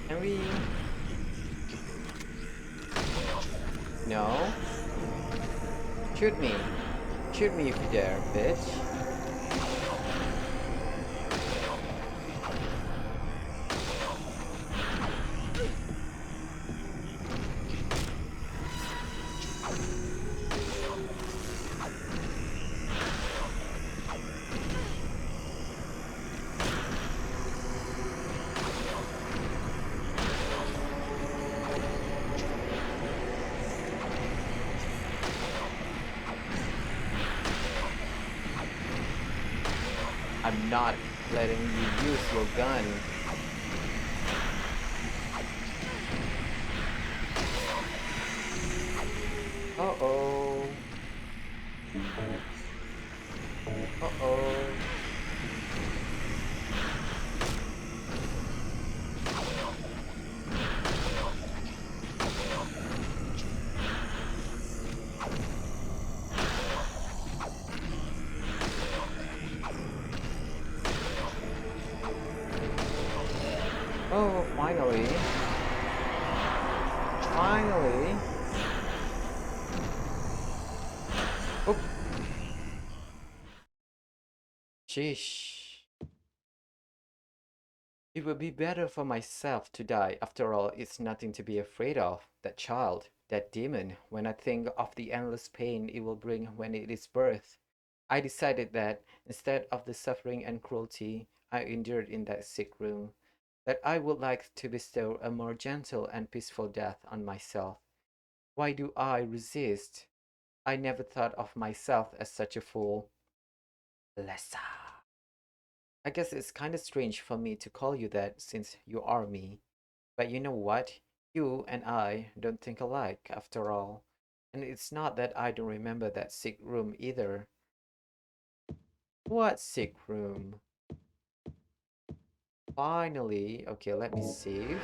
Can we? No. Shoot me. Shoot me if you dare, bitch. I'm not letting you use your gun. Uh-oh. Uh-oh. Oh, finally. Finally. Oh, sheesh. It would be better for myself to die. After all, it's nothing to be afraid of. That child, that demon, when I think of the endless pain it will bring when it is birthed, I decided that instead of the suffering and cruelty I endured in that sick room, that I would like to bestow a more gentle and peaceful death on myself. Why do I resist? I never thought of myself as such a fool. Lessa. I guess it's kind of strange for me to call you that since you are me. But you know what? You and I don't think alike, after all. And it's not that I don't remember that sick room either. What sick room? Finally, okay, let me save.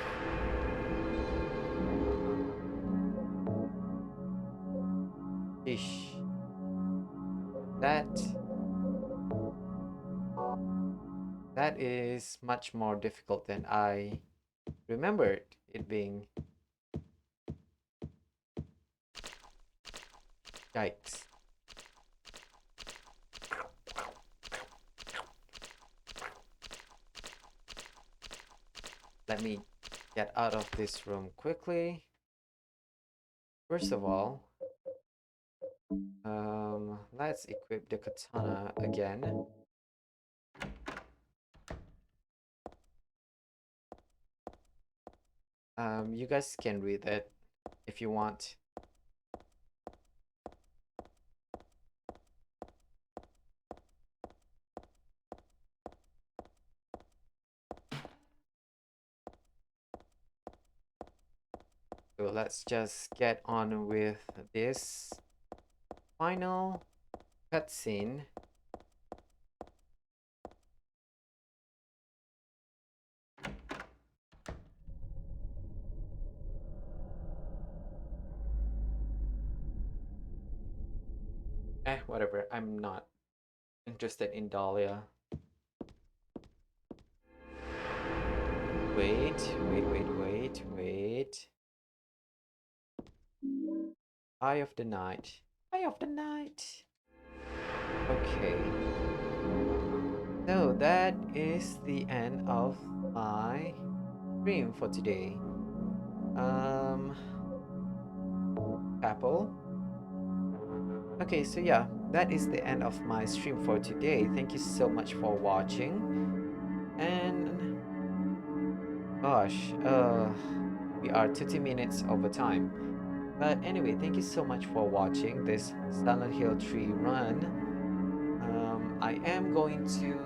Ish. That that is much more difficult than I remembered it being. Yikes. Let me get out of this room quickly. First of all, let's equip the katana again. You guys can read it if you want. So let's just get on with this final cutscene. Whatever. I'm not interested in Dahlia. Wait. Eye of the Night. Eye of the Night. Okay. So that is the end of my stream for today. Apple. Okay, so yeah, that is the end of my stream for today. Thank you so much for watching. And gosh, we are 30 minutes over time. But anyway, thank you so much for watching this Silent Hill 3 run. I am going to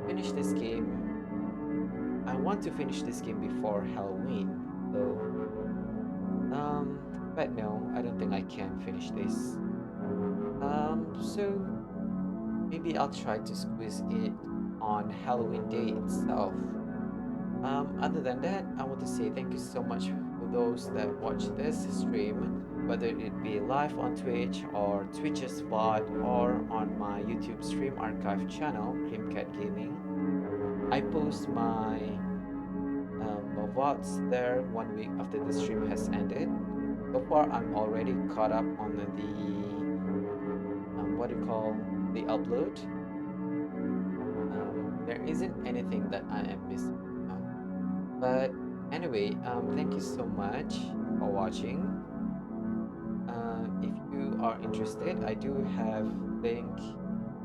finish this game. I want to finish this game before Halloween. So, but no, I don't think I can finish this. So maybe I'll try to squeeze it on Halloween day itself. Other than that, I want to say thank you so much for those that watch this stream, whether it be live on Twitch or Twitch's VOD or on my YouTube stream archive channel, CreamCat Gaming. I post my VODs there 1 week after the stream has ended. So far, I'm already caught up on the what do you call the upload. There isn't anything that I am missing now. But anyway, thank you so much for watching. If you are interested, I do have link.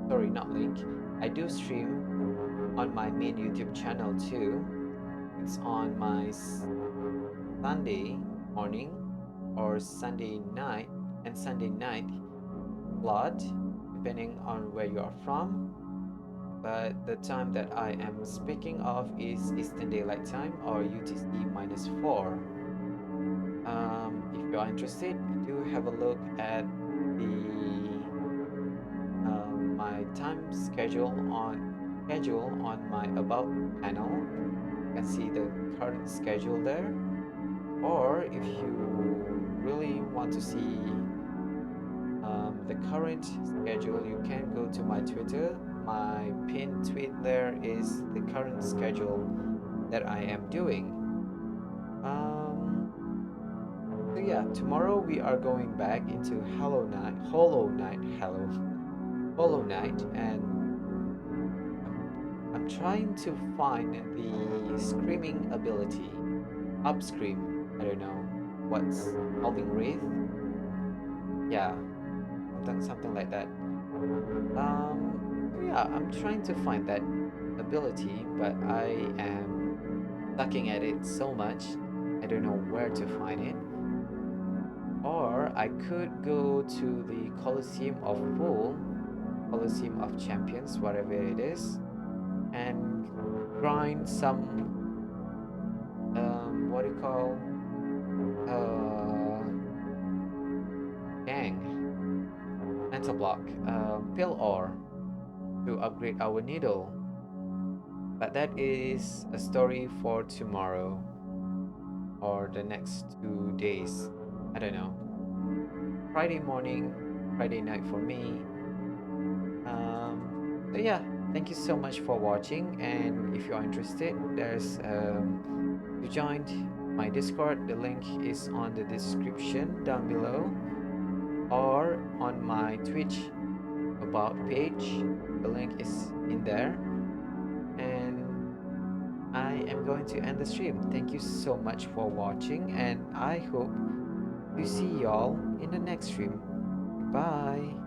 Sorry, not link. I do stream on my main YouTube channel too. It's on my Sunday morning or Sunday night and Sunday night slot, depending on where you are from. But the time that I am speaking of is Eastern Daylight Time or UTC -4. If you are interested, do have a look at the my time schedule on my About panel. You can see the current schedule there. Or if you really want to see the current schedule, you can go to my Twitter. My pinned tweet there is the current schedule that I am doing. So yeah, tomorrow we are going back into Hollow Knight, and I'm trying to find the screaming ability, upscream. I don't know what's holding wraith. Yeah, something like that. Yeah, I'm trying to find that ability, but I am sucking at it so much. I don't know where to find it. Or I could go to the Colosseum of Champions, whatever it is, and grind some what do you call uh gang mental block pill ore to upgrade our needle. But that is a story for tomorrow or the next 2 days. I don't know. Friday morning, Friday night for me. So yeah, thank you so much for watching. And if you are interested, there's to join my Discord. The link is on the description down below, or on my Twitch about page. The link is in there. And I am going to end the stream. Thank you so much for watching, and I hope to see y'all in the next stream. Bye.